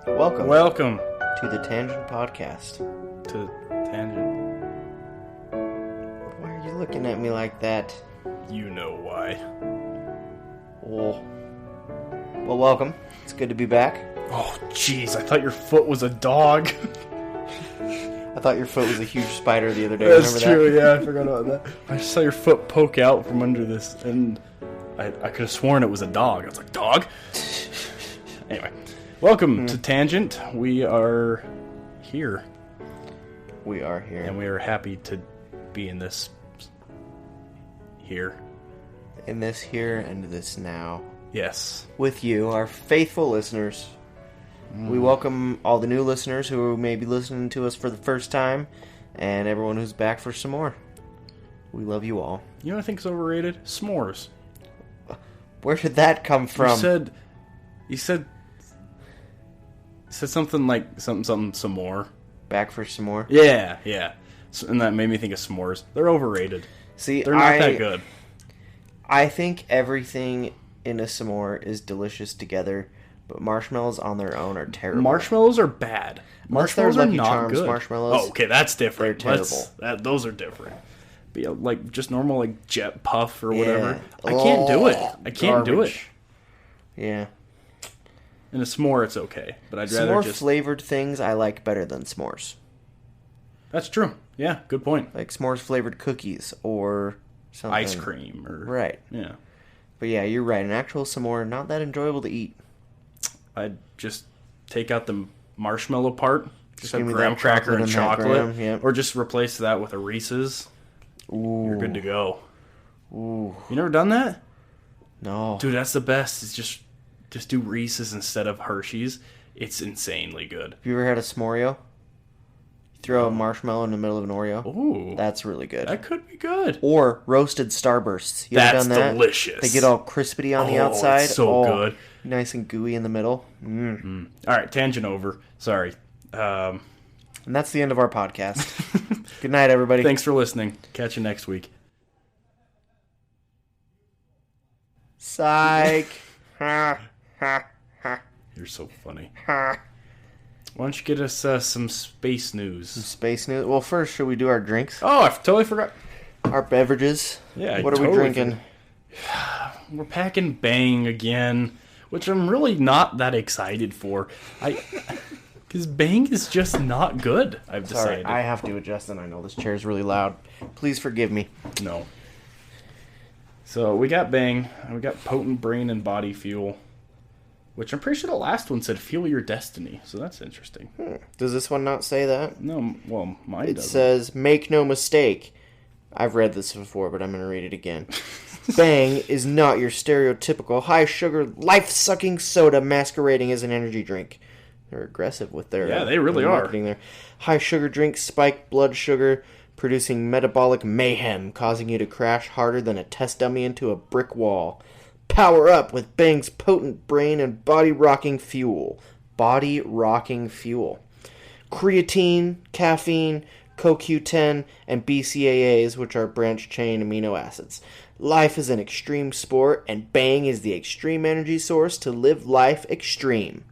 Welcome to the Tangent Podcast. to Tangent. Why are you looking at me like that? You know why. Well, welcome. It's good to be back. Oh, jeez, I thought your foot was a dog. I thought your foot was a huge spider the other day. That's Remember true, that? yeah, I forgot about that. I just saw your foot poke out from under this, and I could have sworn it was a dog. I was like, dog? Anyway, welcome to Tangent. We are here. We are here. And we are happy to be in this here. In this here and this now. Yes. With you, our faithful listeners. We welcome all the new listeners who may be listening to us for the first time, and everyone who's back for some more. We love you all. You know what I think is overrated? S'mores. Where did that come from? You said something like something some more. Back for some more? Yeah. So, and that made me think of s'mores. They're overrated. See, they're not that good. I think everything in a s'more is delicious together, but marshmallows on their own are terrible. Marshmallows are bad. Marshmallows are Lucky not Charms good. Marshmallows. Oh, okay, that's different. They're terrible. Those are different. But yeah, like just normal like jet puff or Yeah. whatever. I can't do it. I can't do it. Garbage. Yeah. In a s'more, it's okay, but I'd rather S'more just. flavored things I like better than s'mores. That's true. Yeah, good point. Like s'mores flavored cookies or something. Ice cream or Right. Yeah. But yeah, you're right. An actual s'more, not that enjoyable to eat. I'd just take out the marshmallow part, just have give me graham that cracker and chocolate chocolate, and that graham, yep. or just replace that with a Reese's. Ooh. You're good to go. Ooh. You never done that? No. Dude, that's the best. It's just do Reese's instead of Hershey's. It's insanely good. Have you ever had a s'moreo? Throw a marshmallow in the middle of an Oreo. Ooh. That's really good. That could be good. Or roasted Starbursts. You ever That's done that? delicious. They get all crispy on the Oh, outside. it's so good. Nice and gooey in the middle. All right, tangent over. Sorry. And that's the end of our podcast. Good night, everybody. Thanks for listening. Catch you next week. Psych. Ha, ha, ha, You're so funny. ha. Why don't you get us some space news? Space news. Well, first, should we do our drinks? Oh, I totally forgot. Our beverages? Yeah, What are we totally drinking? We're packing Bang again, which I'm really not that excited for. Because Bang is just not good, I've Sorry, decided. I have to adjust, and I know this chair is really loud. Please forgive me. No. So we got Bang, and we got Potent Brain and Body Fuel, which I'm pretty sure the last one said Fuel Your Destiny, so that's interesting. Does this one not say that? No, well, mine It doesn't. says, make no mistake. I've read this before, but I'm going to read it again. Bang is not your stereotypical high-sugar, life-sucking soda masquerading as an energy drink. They're aggressive with their Yeah, they really their are. marketing there. High-sugar drink spike blood sugar, producing metabolic mayhem, causing you to crash harder than a test dummy into a brick wall. Power up with Bang's potent brain and body-rocking fuel. Body-rocking fuel. Creatine, caffeine, CoQ10, and BCAAs, which are branched-chain amino acids. Life is an extreme sport, and Bang is the extreme energy source to live life extreme.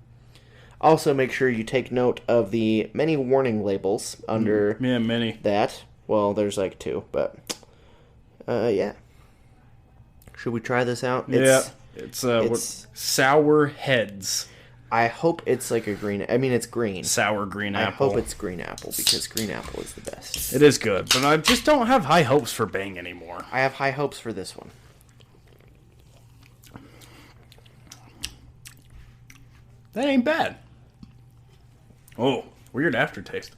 Also, make sure you take note of the many warning labels under many. that. Well, there's like 2, but yeah. Should we try this out? It's Sour Heads. I hope it's like a green. I mean, it's green. Sour green I apple. hope it's green apple because green apple is the best. It is good, but I just don't have high hopes for Bang anymore. I have high hopes for this one. That ain't bad. Oh, weird aftertaste.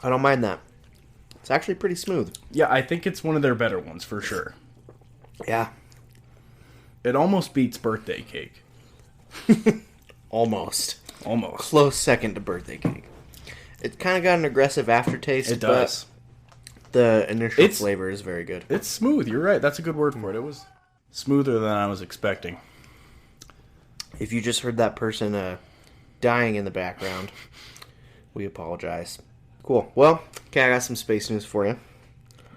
I don't mind that. It's actually pretty smooth. Yeah, I think it's one of their better ones for sure. Yeah. It almost beats birthday cake. Almost. Almost. Close second to birthday cake. It's kind of got an aggressive aftertaste. It does. But the initial flavor is very good. It's smooth. You're right. That's a good word for it. It was smoother than I was expecting. If you just heard that person dying in the background, we apologize. Cool. Well, okay, I got some space news for you.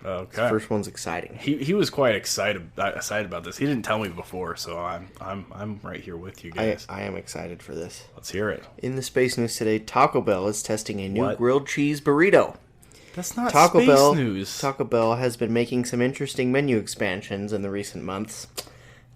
Okay. The first one's exciting. He was quite excited about this. He didn't tell me before, so I'm right here with you guys. I am excited for this. Let's hear it. In the space news today, Taco Bell is testing a new What? grilled cheese burrito. That's not Taco space Bell news. Taco Bell has been making some interesting menu expansions in the recent months.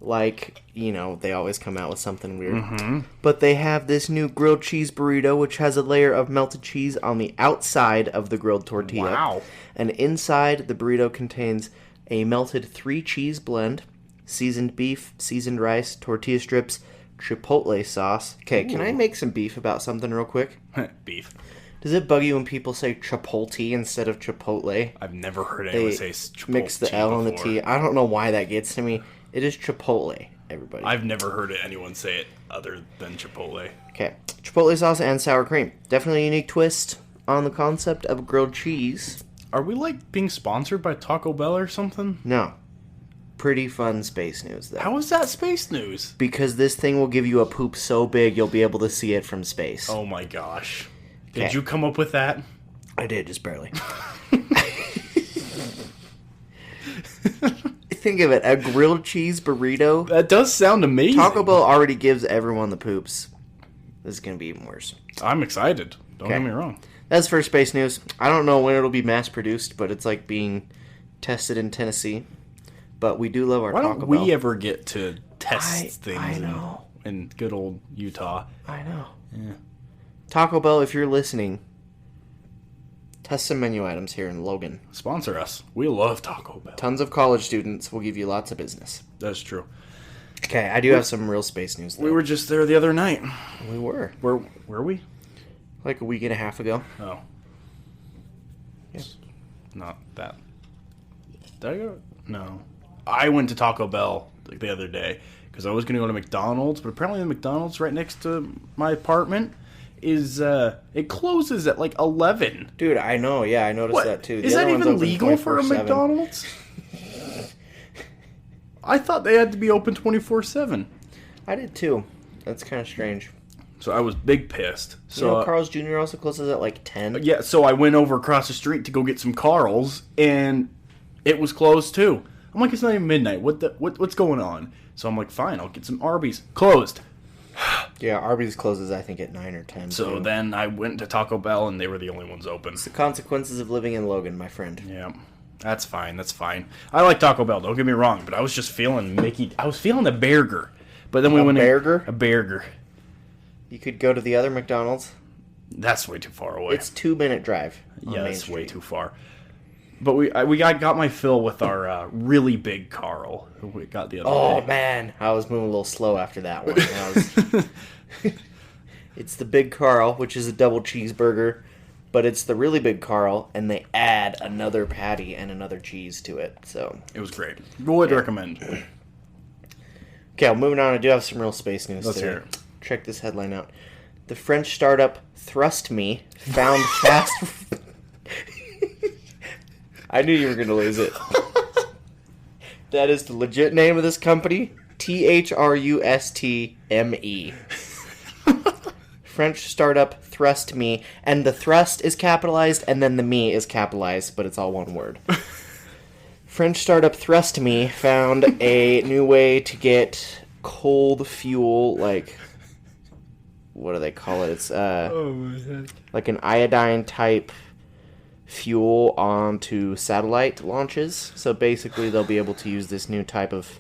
Like, they always come out with something weird. Mm-hmm. But they have this new grilled cheese burrito, which has a layer of melted cheese on the outside of the grilled tortilla. Wow. And inside, the burrito contains a melted 3-cheese blend, seasoned beef, seasoned rice, tortilla strips, chipotle sauce. Okay, can I make some beef about something real quick? Beef. Does it bug you when people say chipotle instead of chipotle? I've never heard anyone say They Chipotle mix the L and the before. T. I don't know why that gets to me. It is chipotle, everybody. I've never heard anyone say it other than Chipotle. Okay. Chipotle sauce and sour cream. Definitely a unique twist on the concept of grilled cheese. Are we like being sponsored by Taco Bell or something? No. Pretty fun space news, though. How is that space news? Because this thing will give you a poop so big you'll be able to see it from space. Oh my gosh. Did Okay. you come up with that? I did, just barely. Think of it, a grilled cheese burrito. That does sound amazing. Taco Bell already gives everyone the poops. This is going to be even worse. I'm excited. Don't Okay. get me wrong. That's for space news. I don't know when it'll be mass produced, but it's like being tested in Tennessee. But we do love our Why Taco don't Bell. we ever get to test things I know. in good old Utah? I know. Yeah. Taco Bell, if you're listening, test some menu items here in Logan. Sponsor us. We love Taco Bell. Tons of college students will give you lots of business. That's true. Okay, I do have some real space news, though. We were just there the other night. We were. Where were we? Like a week and a half ago. Oh. Yeah. Not that. Did I go? No. I went to Taco Bell like the other day because I was going to go to McDonald's, but apparently the McDonald's right next to my apartment is, it closes at like 11. Dude, I know. Yeah, I noticed that too. Is The that other one's even open legal for a 24/7. McDonald's? I thought they had to be open 24/7. I did too. That's kind of strange. So I was big pissed. So Carl's Jr. also closes at like 10. yeah, so I went over across the street to go get some Carl's, and it was closed too. I'm like, it's not even midnight. What's going on? So I'm like, fine, I'll get some Arby's. Closed. Yeah, Arby's closes I think at 9 or 10. So too. then I went to Taco Bell, and they were the only ones open. It's the consequences of living in Logan, my friend. Yeah, that's fine. That's fine. I like Taco Bell. Don't get me wrong, but I was just feeling Mickey. I was feeling a burger, but then we went burger? a burger. You could go to the other McDonald's. That's way too far away. It's 2-minute drive. On Yeah, Main that's way Street. too far. But we got my fill with our really big Carl who we got the other Oh day. man, I was moving a little slow after that one. It's the Big Carl, which is a double cheeseburger, but it's the really big Carl, and they add another patty and another cheese to it. So It was great. Would recommend. okay, well, moving on. I do have some real space news Let's today. hear it. Check this headline out. The French startup ThrustMe found fast. I knew you were going to lose it. That is the legit name of this company. ThrustMe. French startup ThrustMe, and the thrust is capitalized, and then the me is capitalized, but it's all one word. French startup ThrustMe found a new way to get cold fuel, like, what do they call it? It's Oh my God. like an iodine type fuel onto satellite launches. So basically, they'll be able to use this new type of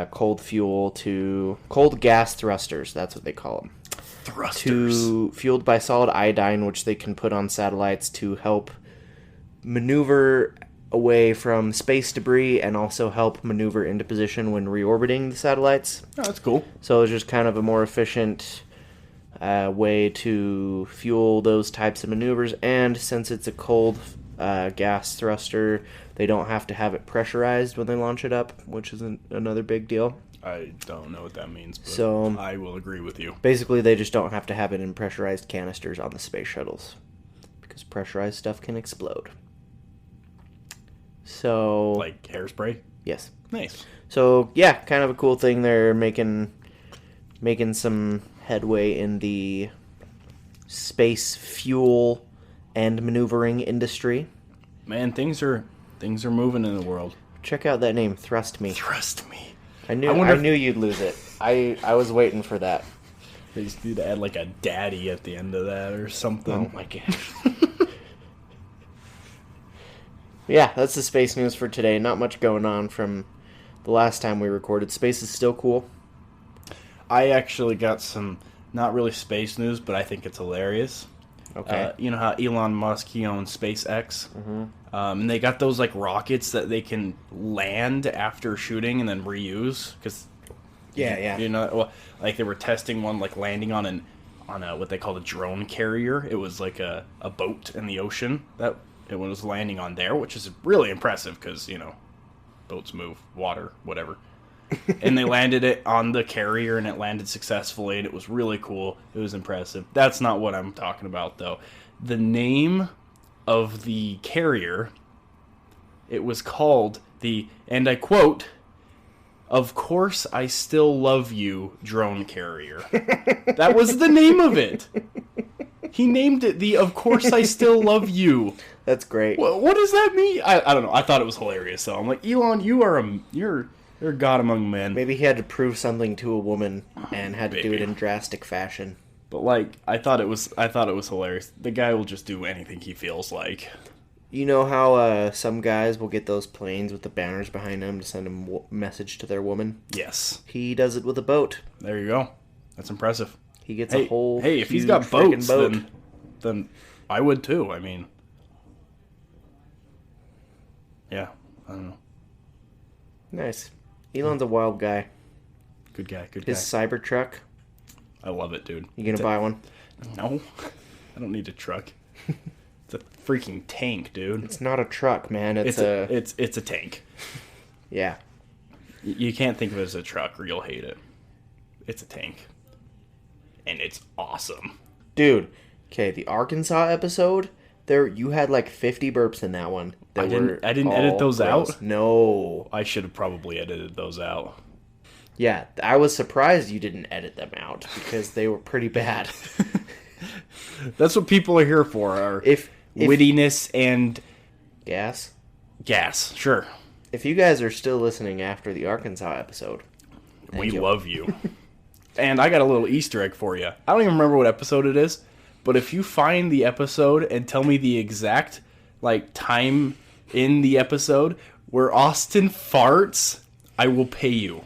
cold fuel to cold gas thrusters. That's what they call them. Thrusters. Fueled by solid iodine, which they can put on satellites to help maneuver away from space debris and also help maneuver into position when reorbiting the satellites. Oh, that's cool. So it's just kind of a more efficient way to fuel those types of maneuvers. And since it's a cold gas thruster, they don't have to have it pressurized when they launch it up, which is another big deal. I don't know what that means, but So- I will agree with you. Basically, they just don't have to have it in pressurized canisters on the space shuttles, because pressurized stuff can explode. So, Like hairspray? yes. Nice. So, yeah, kind of a cool thing. They're making some headway in the space fuel and maneuvering industry. Man, things are Things are moving in the world. Check out that name, Thrust Me. Trust me. I knew you'd lose it. I was waiting for that. They just need to add like a daddy at the end of that or something. Oh my gosh. Yeah, that's the space news for today. Not much going on from the last time we recorded. Space is still cool. I actually got some, not really space news, but I think it's hilarious. Okay. You know how Elon Musk, he owns SpaceX? Mm-hmm. And they got those like rockets that they can land after shooting and then reuse. Cause, yeah. You know, well, like they were testing one like landing on a what they call a drone carrier. It was like a boat in the ocean that it was landing on there, which is really impressive because, you know, boats move, water, whatever. And they landed it on the carrier, and it landed successfully, and it was really cool. It was impressive. That's not what I'm talking about, though. The name of the carrier, it was called the, and I quote, "Of course I still love you, drone carrier." That was the name of it. He named it the "Of course I still love you." That's great. What does that mean? I don't know. I thought it was hilarious, though. I'm like, Elon, you're a god among men. Maybe he had to prove something to a woman and had to do it in drastic fashion. But like, I thought it was hilarious. The guy will just do anything he feels like. You know how some guys will get those planes with the banners behind them to send a message to their woman? Yes. He does it with a boat. There you go. That's impressive. He gets a whole Hey, if he's got boats, then I would too. I mean, yeah, I don't know. Nice. Elon's a wild guy. Good guy. His Cybertruck. I love it, dude. You gonna buy one? No, I don't need a truck. It's a freaking tank, dude. It's not a truck, man. It's a tank. Yeah. You can't think of it as a truck, or you'll hate it. It's a tank, and it's awesome, dude. Okay, the Arkansas episode. You had like 50 burps in that one. I didn't edit those out. No, I should have probably edited those out. Yeah, I was surprised you didn't edit them out because they were pretty bad. That's what people are here for: are wittiness and gas. Sure. If you guys are still listening after the Arkansas episode, we love you. And I got a little Easter egg for you. I don't even remember what episode it is, but if you find the episode and tell me the exact time in the episode where Austin farts, I will pay you.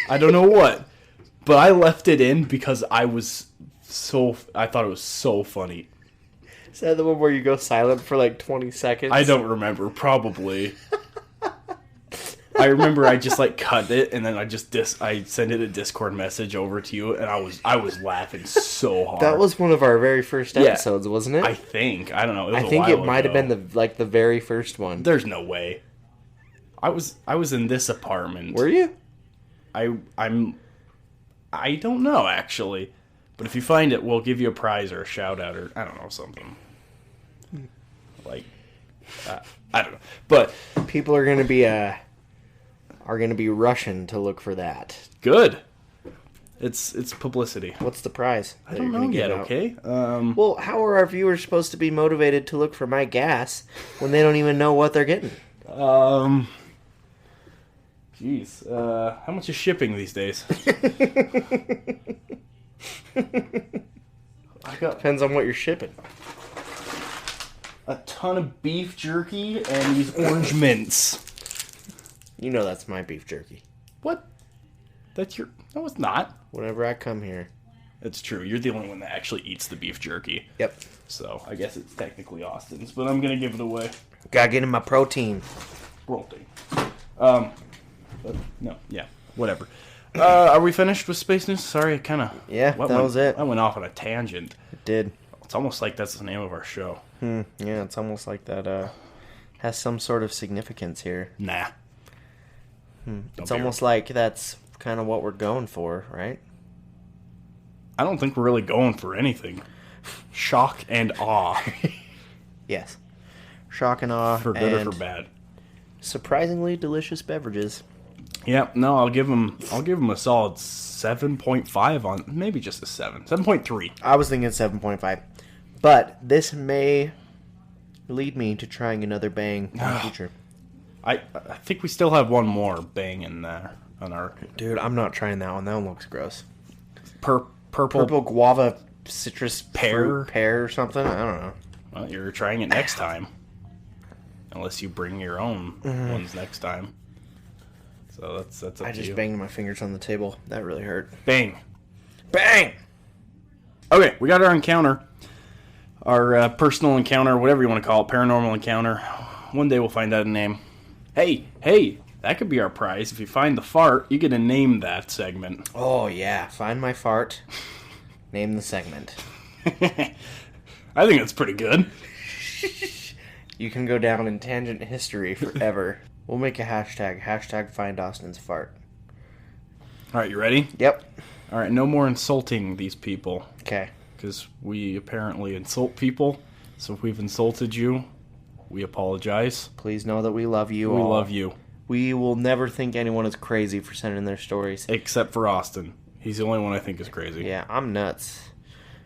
I don't know what, but I left it in because I thought it was so funny. Is that the one where you go silent for like 20 seconds? I don't remember. Probably. I remember I just cut it, and then I sent it a Discord message over to you, and I was laughing so hard. That was one of our very first episodes, wasn't it? I think. I don't know. I think it might have been the very first one. There's no way. I was in this apartment. Were you? I don't know, actually. But if you find it, we'll give you a prize or a shout out or I don't know, something. I don't know. But people are gonna be rushing to look for that. Good. It's publicity. What's the prize? I don't know yet, okay? Well, how are our viewers supposed to be motivated to look for my gas when they don't even know what they're getting? Jeez. How much is shipping these days? Depends on what you're shipping. A ton of beef jerky and these orange mints. You know that's my beef jerky. What? That's your... No, it's not. Whenever I come here. It's true. You're the only one that actually eats the beef jerky. Yep. So, I guess it's technically Austin's, but I'm going to give it away. Gotta get in my protein. Protein. But no, yeah, whatever. Are we finished with space news? Sorry, I kind of... Yeah, that was it. I went off on a tangent. It did. It's almost like that's the name of our show. Yeah, it's almost like that has some sort of significance here. Nah. It's almost like that's kind of what we're going for, right? I don't think we're really going for anything. Shock and awe. Yes. Shock and awe. For good or for bad. Surprisingly delicious beverages. Yeah, no, I'll give them a solid 7.5 on, maybe just a 7. 7.3. I was thinking 7.5. But this may lead me to trying another bang in the future. I think we still have one more bang in there on our... Dude, I'm not trying that one. That one looks gross. Purple guava citrus pear? pear or something? I don't know. Well, you're trying it next time. Unless you bring your own ones next time. So that's up to you. I just banged my fingers on the table. That really hurt. Bang. Bang! Okay, we got our encounter. Our personal encounter, whatever you want to call it, paranormal encounter. One day we'll find out a name. Hey, that could be our prize. If you find the fart, you get to name that segment. Oh, yeah. Find my fart. Name the segment. I think that's pretty good. You can go down in tangent history forever. We'll make a hashtag. Hashtag find Austin's fart. All right, you ready? Yep. All right, no more insulting these people. Okay. Because we apparently insult people. So if we've insulted you, we apologize. Please know that we love you all. We love you. We will never think anyone is crazy for sending their stories. Except for Austin. He's the only one I think is crazy. Yeah, I'm nuts.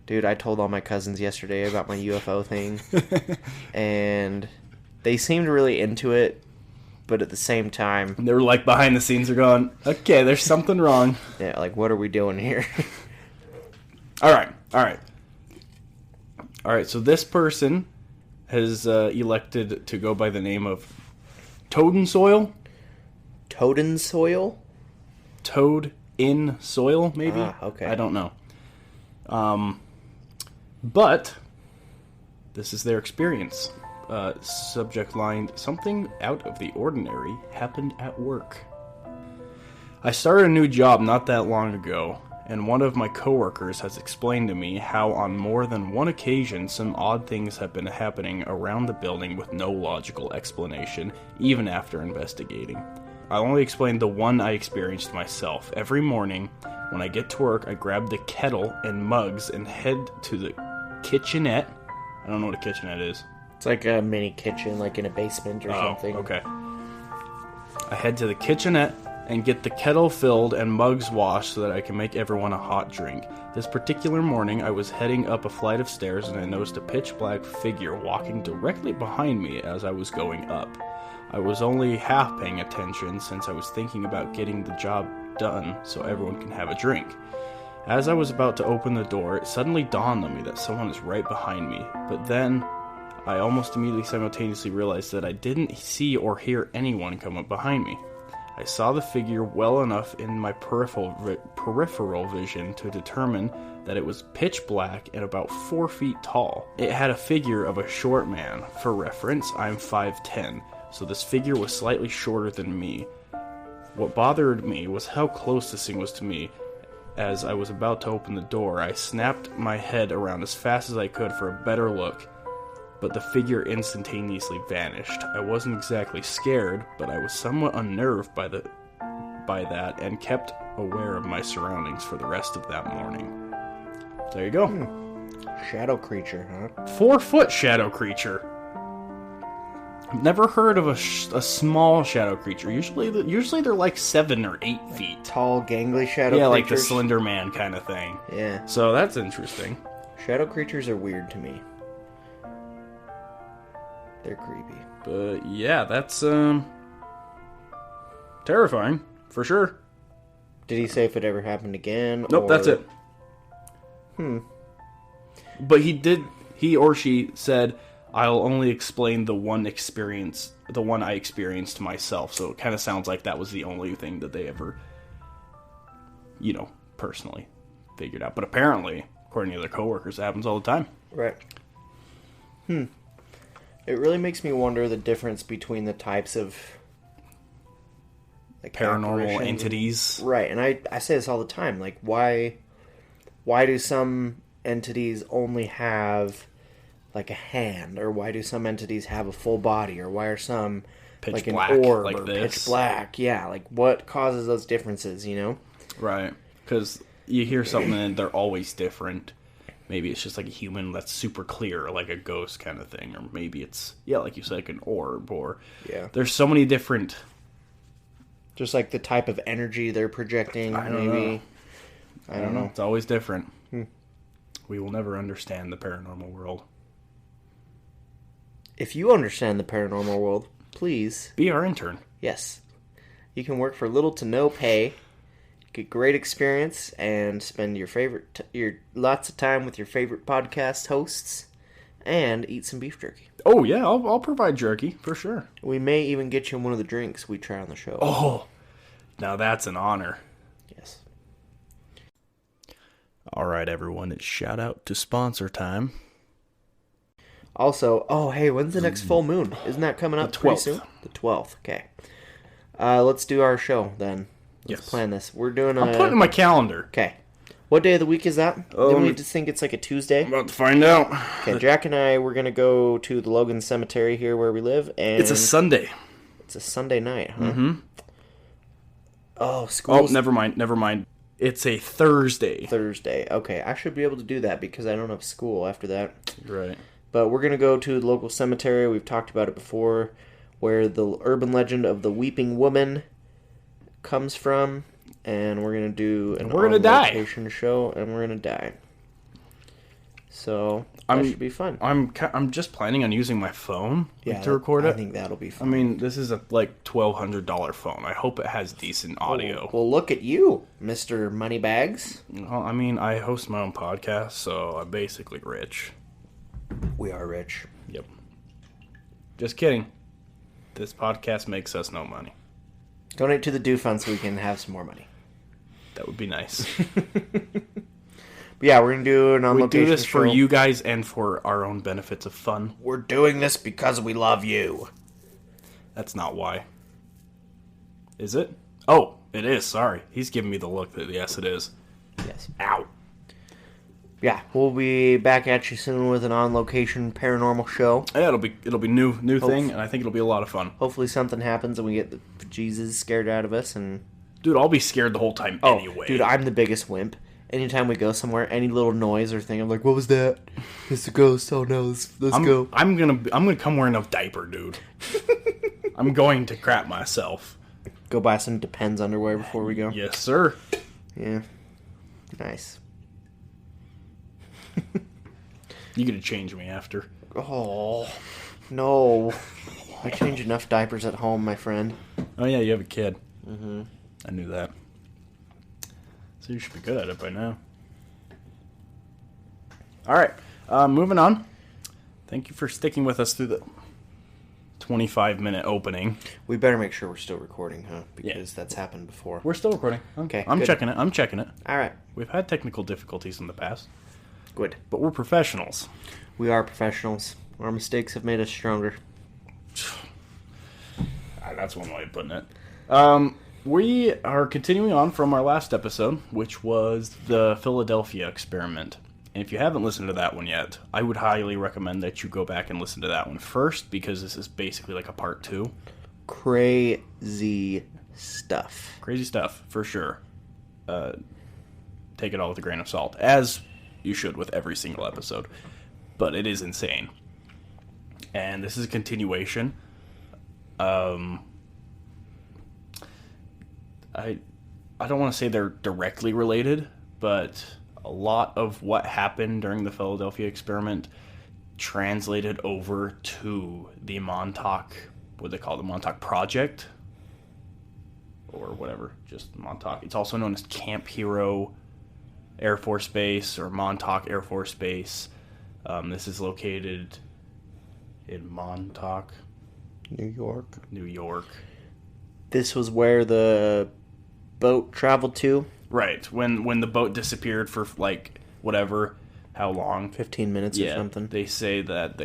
Dude, I told all my cousins yesterday about my UFO thing. And they seemed really into it. But at the same time... They were like behind the scenes are going, okay, there's something wrong. Yeah, like, what are we doing here? All right, so this person has elected to go by the name of Toad Soil? Toad Soil? Toad in Soil, maybe? Okay. I don't know. But this is their experience. Subject line, something out of the ordinary happened at work. I started a new job not that long ago, and one of my coworkers has explained to me how on more than one occasion some odd things have been happening around the building with no logical explanation, even after investigating. I'll only explain the one I experienced myself. Every morning, when I get to work, I grab the kettle and mugs and head to the kitchenette. I don't know what a kitchenette is. It's like a mini kitchen, like in a basement or something. Okay. I head to the kitchenette and get the kettle filled and mugs washed so that I can make everyone a hot drink. This particular morning, I was heading up a flight of stairs and I noticed a pitch-black figure walking directly behind me as I was going up. I was only half paying attention since I was thinking about getting the job done so everyone can have a drink. As I was about to open the door, it suddenly dawned on me that someone is right behind me, but then I almost immediately simultaneously realized that I didn't see or hear anyone come up behind me. I saw the figure well enough in my peripheral vision to determine that it was pitch black and about 4 feet tall. It had a figure of a short man. For reference, I'm 5'10", so this figure was slightly shorter than me. What bothered me was how close this thing was to me. As I was about to open the door, I snapped my head around as fast as I could for a better look, but the figure instantaneously vanished. I wasn't exactly scared, but I was somewhat unnerved by that and kept aware of my surroundings for the rest of that morning. There you go. Shadow creature, huh? 4-foot shadow creature. I've never heard of a small shadow creature. Usually they're like 7 or 8 feet. Tall, gangly shadow creatures? Yeah, like the Slender Man kind of thing. Yeah. So that's interesting. Shadow creatures are weird to me. They're creepy. But yeah, that's terrifying, for sure. Did he say if it ever happened again? Nope, that's it. But he or she said, I'll only explain the one I experienced myself. So it kind of sounds like that was the only thing that they ever, personally figured out. But apparently, according to their coworkers, it happens all the time. Right. It really makes me wonder the difference between the types of paranormal entities. Right, and I say this all the time. Like, why do some entities only have like a hand, or why do some entities have a full body, or why are some pitch like black, an orb like or this. pitch black? Yeah, like what causes those differences? Right, because you hear something and they're always different. Maybe it's just like a human that's super clear, like a ghost kind of thing. Or maybe it's, like you said, like an orb. Or there's so many different... Just like the type of energy they're projecting, I don't know. I don't know. It's always different. We will never understand the paranormal world. If you understand the paranormal world, please be our intern. Yes. You can work for little to no pay, get great experience, and spend your lots of time with your favorite podcast hosts, and eat some beef jerky. Oh, yeah, I'll provide jerky, for sure. We may even get you one of the drinks we try on the show. Oh, now that's an honor. Yes. All right, everyone, it's shout out to sponsor time. Also, hey, when's the next full moon? Isn't that coming up pretty soon? The 12th, okay. Let's do our show, then. Let's plan this. We're doing I'm putting it in my calendar. Okay. What day of the week is that? Didn't we just think it's like a Tuesday? I'm about to find out. Okay, Jack and I, we're going to go to the Logan Cemetery here where we live. And it's a Sunday. It's a Sunday night, huh? Mm-hmm. Oh, school. Oh, never mind. It's a Thursday. Thursday. Okay, I should be able to do that because I don't have school after that. Right. But we're going to go to the local cemetery. We've talked about it before, where the urban legend of the Weeping Woman comes from. And we're going to do an on-location show, and we're going to die. So, that should be fun. I'm just planning on using my phone to record it. I think that'll be fun. I mean, this is a $1,200 phone. I hope it has decent audio. Well, look at you, Mr. Moneybags. Well, I mean, I host my own podcast, so I'm basically rich. We are rich. Yep. Just kidding. This podcast makes us no money. Donate to the Do Fund so we can have some more money. That would be nice. But yeah, we're going to do an on-location show. We do this for you guys and for our own benefits of fun. We're doing this because we love you. That's not why. Is it? Oh, it is. Sorry. He's giving me the look that yes, it is. Yes. Ow. Yeah, we'll be back at you soon with an on-location paranormal show. Yeah, it'll be new thing, and I think it'll be a lot of fun. Hopefully something happens and we get the Jesus scared out of us. And dude, I'll be scared the whole time anyway. Dude, I'm the biggest wimp. Anytime we go somewhere, any little noise or thing, I'm like, "What was that? It's a ghost. Oh no, let's go." I'm gonna come wearing a diaper, dude. I'm going to crap myself. Go buy some Depends underwear before we go. Yes, sir. Yeah. Nice. You gotta change me after. Oh, no. I change enough diapers at home, my friend. Oh, yeah, you have a kid. Mm-hmm. I knew that. So you should be good at it by now. All right, moving on. Thank you for sticking with us through the 25-minute opening. We better make sure we're still recording, huh? Because that's happened before. We're still recording. Okay, I'm good. checking it. All right. We've had technical difficulties in the past. Good. But we're professionals. We are professionals. Our mistakes have made us stronger. That's one way of putting it. We are continuing on from our last episode, which was the Philadelphia experiment. And if you haven't listened to that one yet, I would highly recommend that you go back and listen to that one first, because this is basically like a part 2. Crazy stuff. Crazy stuff, for sure. Take it all with a grain of salt, as you should with every single episode. But it is insane. And this is a continuation. I don't want to say they're directly related, but a lot of what happened during the Philadelphia experiment translated over to the Montauk, what they call the Montauk Project, or whatever, just Montauk. It's also known as Camp Hero Air Force Base or Montauk Air Force Base. This is located in Montauk, New York. This was where the boat traveled to? Right. When the boat disappeared for, like, whatever, how long? 15 minutes or something. They say that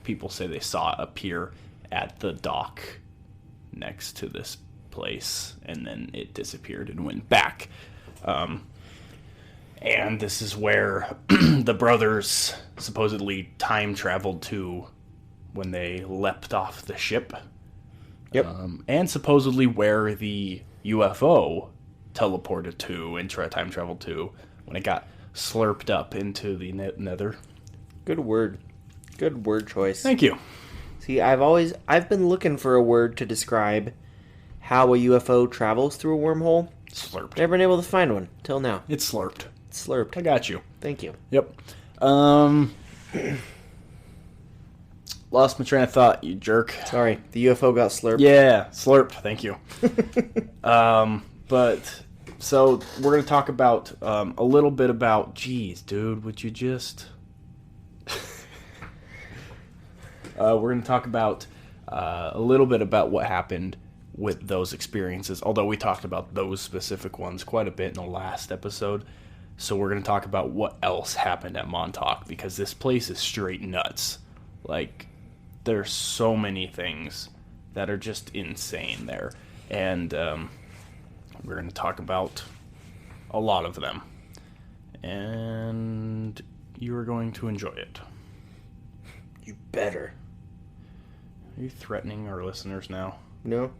people say they saw it appear at the dock next to this place, and then it disappeared and went back. And this is where the brothers supposedly time traveled to when they leapt off the ship. Yep. And supposedly where the UFO teleported to and time traveled to when it got slurped up into the nether. Good word choice. Thank you. See, I've been looking for a word to describe how a UFO travels through a wormhole. Slurped. Never been able to find one till now. It's slurped. It's slurped. I got you. Thank you. Yep. lost my train of thought, you jerk. Sorry, the UFO got slurped. Yeah, slurp. Thank you. But so we're gonna talk about a little bit about. Geez, dude, would you just? We're gonna talk about a little bit about what happened with those experiences. Although we talked about those specific ones quite a bit in the last episode. So we're going to talk about what else happened at Montauk, because this place is straight nuts. Like, there's so many things that are just insane there. And we're going to talk about a lot of them. And you are going to enjoy it. You better. Are you threatening our listeners now? No.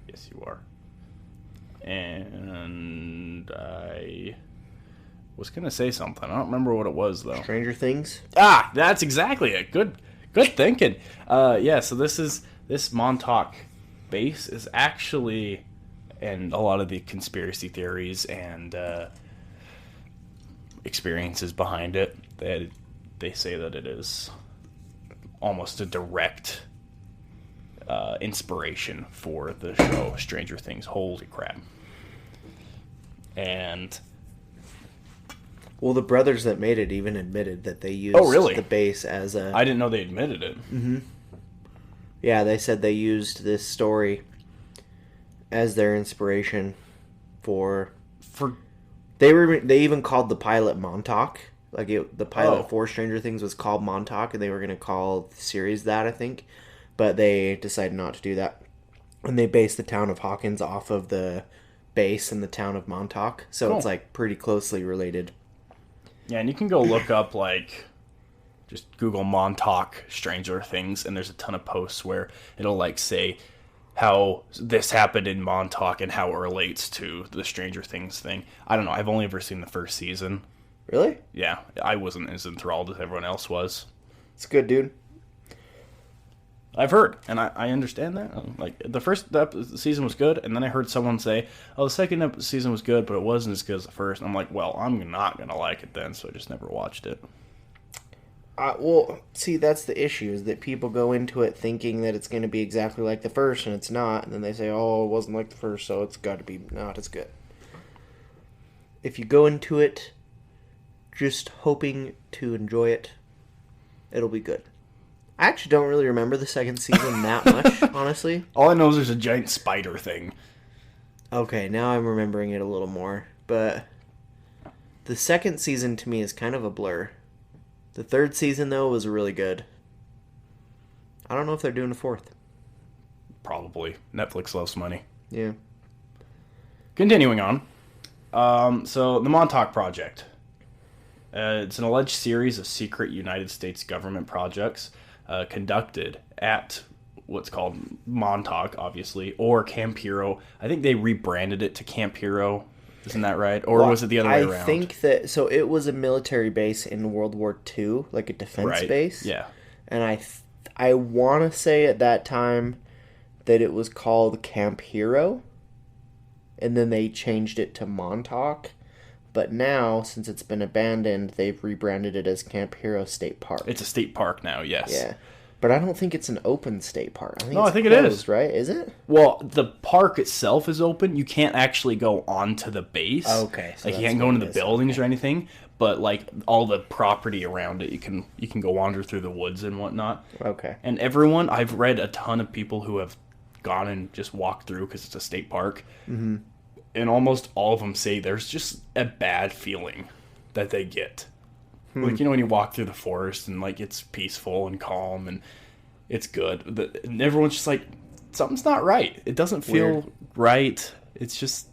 Yes, you are. And I was going to say something. I don't remember what it was, though. Stranger Things? Ah, that's exactly it. Good thinking. So this Montauk base is actually, and a lot of the conspiracy theories and experiences behind it, they say that it is almost a direct inspiration for the show Stranger Things. Holy crap. And well, the brothers that made it even admitted that they used the base as a... I didn't know they admitted it. Mm-hmm. Yeah, they said they used this story as their inspiration for... They even called the pilot Montauk. Like, the pilot for Stranger Things was called Montauk, and they were going to call the series that, I think. But they decided not to do that. And they based the town of Hawkins off of the base in the town of Montauk. So It's, like, pretty closely related. Yeah, and you can go look up, like, just Google Montauk Stranger Things, and there's a ton of posts where it'll, like, say how this happened in Montauk and how it relates to the Stranger Things thing. I don't know. I've only ever seen the first season. Really? Yeah. I wasn't as enthralled as everyone else was. It's good, dude. I've heard, and I understand that. Like, the first season was good, and then I heard someone say, oh, the second season was good, but it wasn't as good as the first. And I'm like, well, I'm not going to like it then, so I just never watched it. Well, see, that's the issue, is that people go into it thinking that it's going to be exactly like the first, and it's not. And then they say, oh, it wasn't like the first, so it's got to be not as good. If you go into it just hoping to enjoy it, it'll be good. I actually don't really remember the second season that much, honestly. All I know is there's a giant spider thing. Okay, now I'm remembering it a little more. But the second season to me is kind of a blur. The third season, though, was really good. I don't know if they're doing a fourth. Probably. Netflix loves money. Yeah. Continuing on. So, the Montauk Project. It's an alleged series of secret United States government projects conducted at what's called Montauk, obviously, or Camp Hero. I think they rebranded it to Camp Hero. Isn't that right? Or was it the other way around? I think that... So it was a military base in World War II, like a defense base. Yeah. And I want to say at that time that it was called Camp Hero. And then they changed it to Montauk. But now, since it's been abandoned, they've rebranded it as Camp Hero State Park. It's a state park now, yes. Yeah. But I don't think it's an open state park. I think it is. Right? Is it? Well, the park itself is open. You can't actually go onto the base. Okay. So like, you can't go into the buildings or anything. But, like, all the property around it, you can go wander through the woods and whatnot. Okay. And I've read a ton of people who have gone and just walked through because it's a state park. Mm-hmm. And almost all of them say there's just a bad feeling that they get. Like, you know, when you walk through the forest and, like, it's peaceful and calm and it's good. And everyone's just like, something's not right. It doesn't feel right. It's just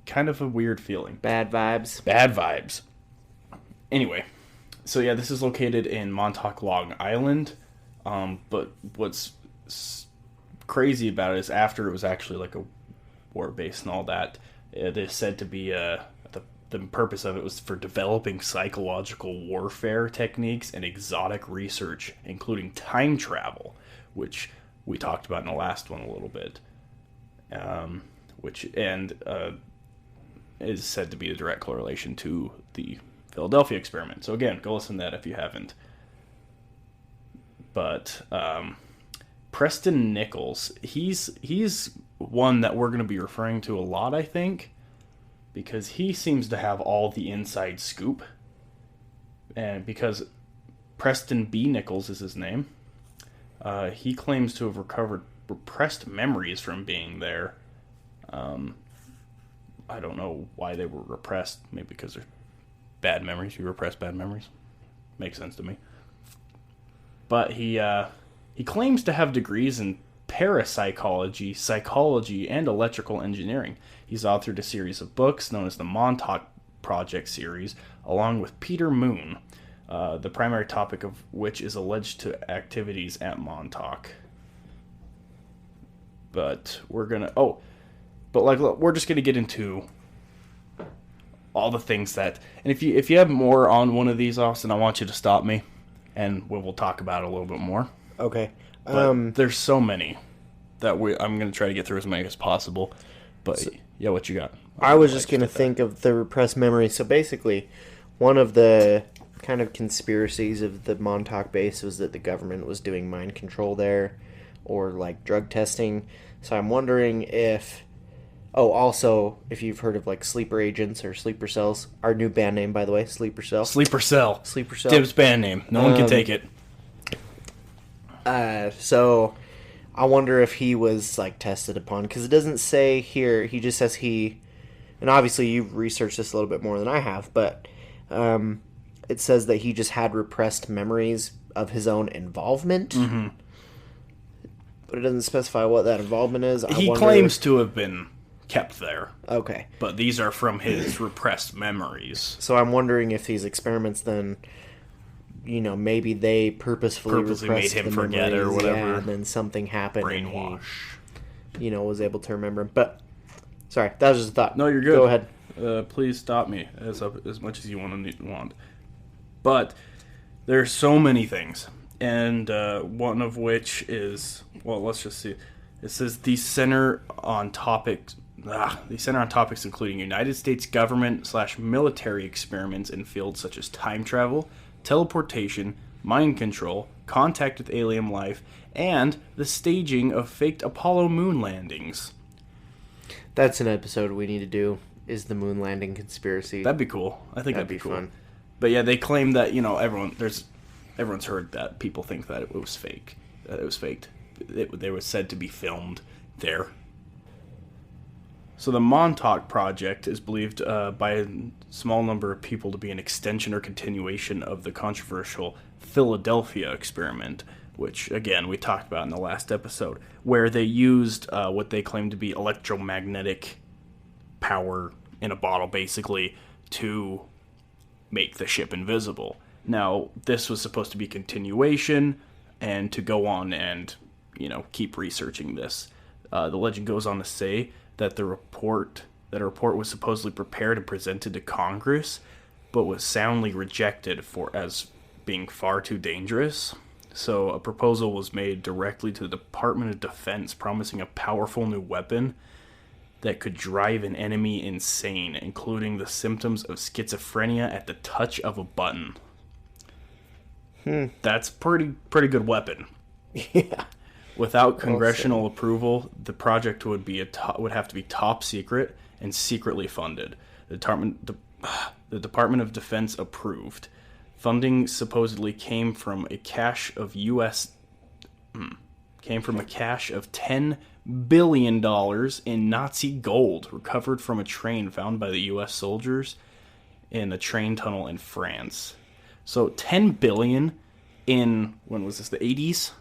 kind of a weird feeling. Bad vibes. Bad vibes. Anyway, so yeah, this is located in Montauk, Long Island. But what's crazy about it is after it was actually like a war base and all that, it is said to be the purpose of it was for developing psychological warfare techniques and exotic research, including time travel, which we talked about in the last one a little bit, is said to be a direct correlation to the Philadelphia experiment. So again, go listen to that if you haven't. But Preston Nichols, he's one that we're going to be referring to a lot, I think, because he seems to have all the inside scoop. And because Preston B. Nichols is his name, he claims to have recovered repressed memories from being there. I don't know why they were repressed. Maybe because they're bad memories. You repress bad memories. Makes sense to me. But he claims to have degrees in parapsychology, psychology, and electrical engineering. He's authored a series of books known as the Montauk Project series, along with Peter Moon, the primary topic of which is alleged to activities at Montauk. But we're just gonna get into all the things that, and if you have more on one of these, Austin, I want you to stop me, and we'll talk about it a little bit more. Okay. But there's so many that I'm gonna try to get through as many as possible. But yeah, what you got? I was just gonna think of the repressed memory. So basically, one of the kind of conspiracies of the Montauk base was that the government was doing mind control there, or like drug testing. So I'm wondering if... Oh, also, if you've heard of like sleeper agents or sleeper cells. Our new band name, by the way, Sleeper Cell. Sleeper Cell. Sleeper Cell. Dib's band name. No one can take it. So I wonder if he was like tested upon, because it doesn't say here. He just says he, and obviously you've researched this a little bit more than I have, but it says that he just had repressed memories of his own involvement. Mm-hmm. But it doesn't specify what that involvement is. He claims to have been kept there. Okay. But these are from his repressed memories. So I'm wondering if these experiments then, maybe they purposefully made him forget or whatever. Yeah, and then something happened. Brainwash. And he, was able to remember him. But, sorry, that was just a thought. No, you're good. Go ahead. Please stop me as much as you want. But there's so many things. And one of which is, well, let's just see. It says these center on topics including United States government / military experiments in fields such as time travel, teleportation, mind control, contact with alien life, and the staging of faked Apollo moon landings. That's an episode we need to do, is the moon landing conspiracy. That'd be cool. I think that'd be cool. Fun. But yeah, they claim that, everyone's heard that people think that it was fake. That it was faked. They were said to be filmed there. So the Montauk Project is believed by a small number of people to be an extension or continuation of the controversial Philadelphia experiment, which, again, we talked about in the last episode, where they used what they claim to be electromagnetic power in a bottle, basically, to make the ship invisible. Now, this was supposed to be continuation and to go on and, keep researching this. The legend goes on to say that a report was supposedly prepared and presented to Congress, but was soundly rejected as being far too dangerous. So a proposal was made directly to the Department of Defense, promising a powerful new weapon that could drive an enemy insane, including the symptoms of schizophrenia at the touch of a button. That's pretty good weapon. Yeah. Without congressional approval, the project would have to be top secret and secretly funded. The Department of Defense approved. Funding supposedly came from a cache of $10 billion in Nazi gold recovered from a train found by the U.S. soldiers in a train tunnel in France. So $10 billion in, when was this, the 80s?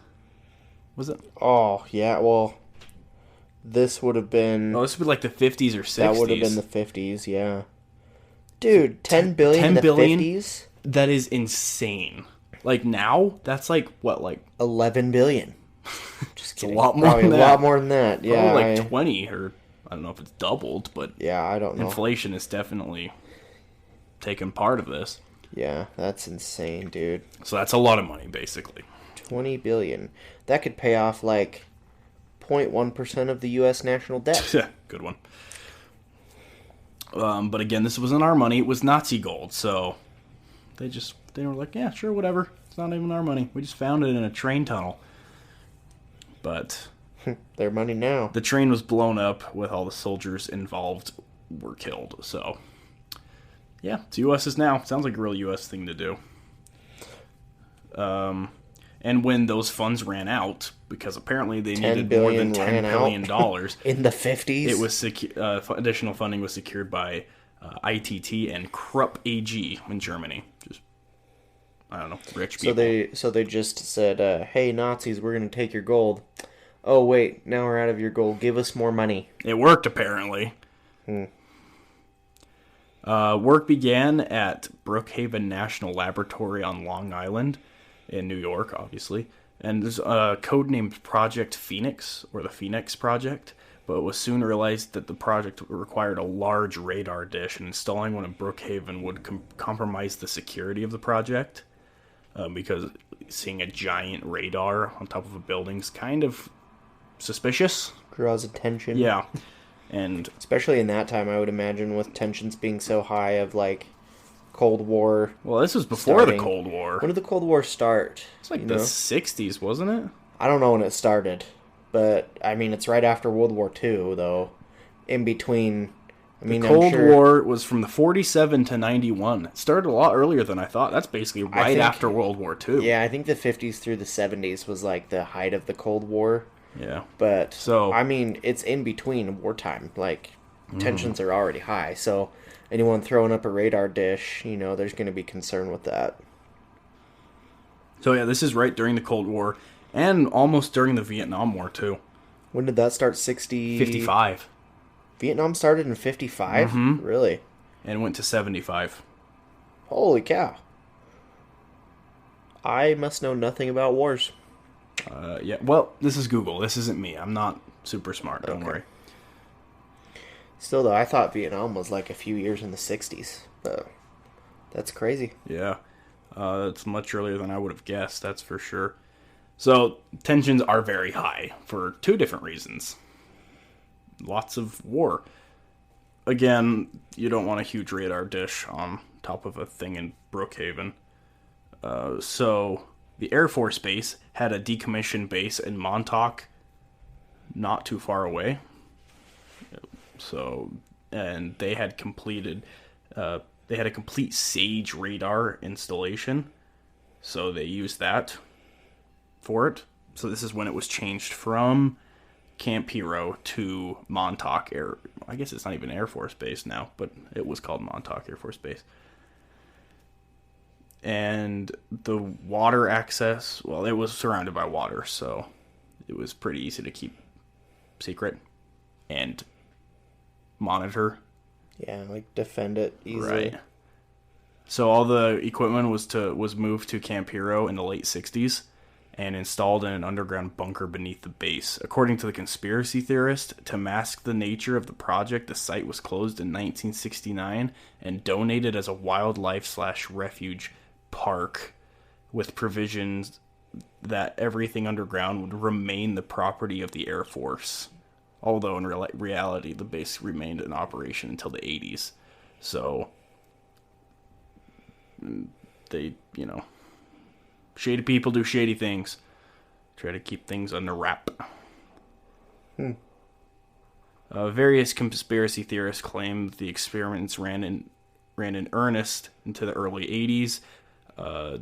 Was it? Oh, yeah, well, this would have been... Oh, this would be like the 50s or 60s. That would have been the 50s, yeah. Dude, $10 billion in the 50s? That is insane. Like, now, that's like, what, like... 11 billion. Just kidding. It's a lot more than that. A lot more than that, yeah. Probably like 20, or I don't know if it's doubled, but... Yeah, I don't know. Inflation is definitely taken part of this. Yeah, that's insane, dude. So that's a lot of money, basically. 20 billion. That could pay off like 0.1% of the U.S. national debt. Good one. But again, this wasn't our money. It was Nazi gold. So They were like, yeah, sure, whatever. It's not even our money. We just found it in a train tunnel. But Their money now. the train was blown up with all the soldiers involved were killed. So, yeah, it's U.S.'s now. Sounds like a real U.S. thing to do. And when those funds ran out, because apparently they needed more than $10 billion in the 50s, it was additional funding was secured by ITT and Krupp AG in Germany. Just, I don't know, rich people. So they just said, "Hey Nazis, we're gonna take your gold." Oh wait, now we're out of your gold. Give us more money. It worked apparently. Work began at Brookhaven National Laboratory on Long Island, in New York, obviously. And there's a code named Project Phoenix, or the Phoenix Project. But it was soon realized that the project required a large radar dish, and installing one in Brookhaven would compromise the security of the project. Because seeing a giant radar on top of a building's kind of suspicious. Draws attention. Yeah. And especially in that time, I would imagine, with tensions being so high of, like, Cold War. Well, this was before the Cold War. When did the Cold War start? It's like the 60s, wasn't it? I don't know when it started. But, I mean, it's right after World War II, though. In between... The Cold War was from the 47 to 91. It started a lot earlier than I thought. That's basically right after World War II. Yeah, I think the 50s through the 70s was, like, the height of the Cold War. Yeah. But, so I mean, it's in between wartime. Like, tensions are already high. So, anyone throwing up a radar dish, you know, there's going to be concern with that. So, yeah, this is right during the Cold War. And almost during the Vietnam War, too. When did that start? 55. Vietnam started in 55? Mm-hmm. Really? And went to 75. Holy cow. I must know nothing about wars. Yeah, well, this is Google. This isn't me. I'm not super smart. Don't worry. Still, though, I thought Vietnam was like a few years in the 60s. But that's crazy. Yeah. It's much earlier than I would have guessed, that's for sure. So, tensions are very high for two different reasons. Lots of war. Again, you don't want a huge radar dish on top of a thing in Brookhaven. So, the Air Force Base had a decommissioned base in Montauk, not too far away. So, and they had completed, they had a complete SAGE radar installation. So they used that for it. So this is when it was changed from Camp Hero to Montauk Air. I guess it's not even Air Force Base now, but it was called Montauk Air Force Base. And the water access, well, it was surrounded by water, so it was pretty easy to keep secret and monitor. Yeah, like defend it easily. Right. So all the equipment was moved to Camp Hero in the late 60s and installed in an underground bunker beneath the base. According to the conspiracy theorist, to mask the nature of the project, the site was closed in 1969 and donated as a wildlife/refuge park with provisions that everything underground would remain the property of the Air Force. Although in reality, the base remained in operation until the 80s. So they, shady people do shady things. Try to keep things under wrap. Various conspiracy theorists claim the experiments ran in earnest into the early 80s.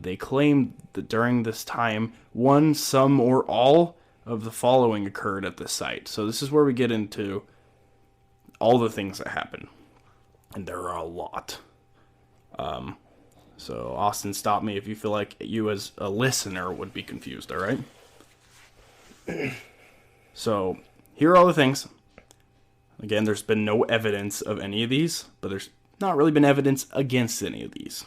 They claim that during this time, one, some, or all of the following occurred at the site. So this is where we get into all the things that happen. And there are a lot. So Austin, stop me if you feel like you as a listener would be confused, all right? So here are all the things. Again, there's been no evidence of any of these, but there's not really been evidence against any of these.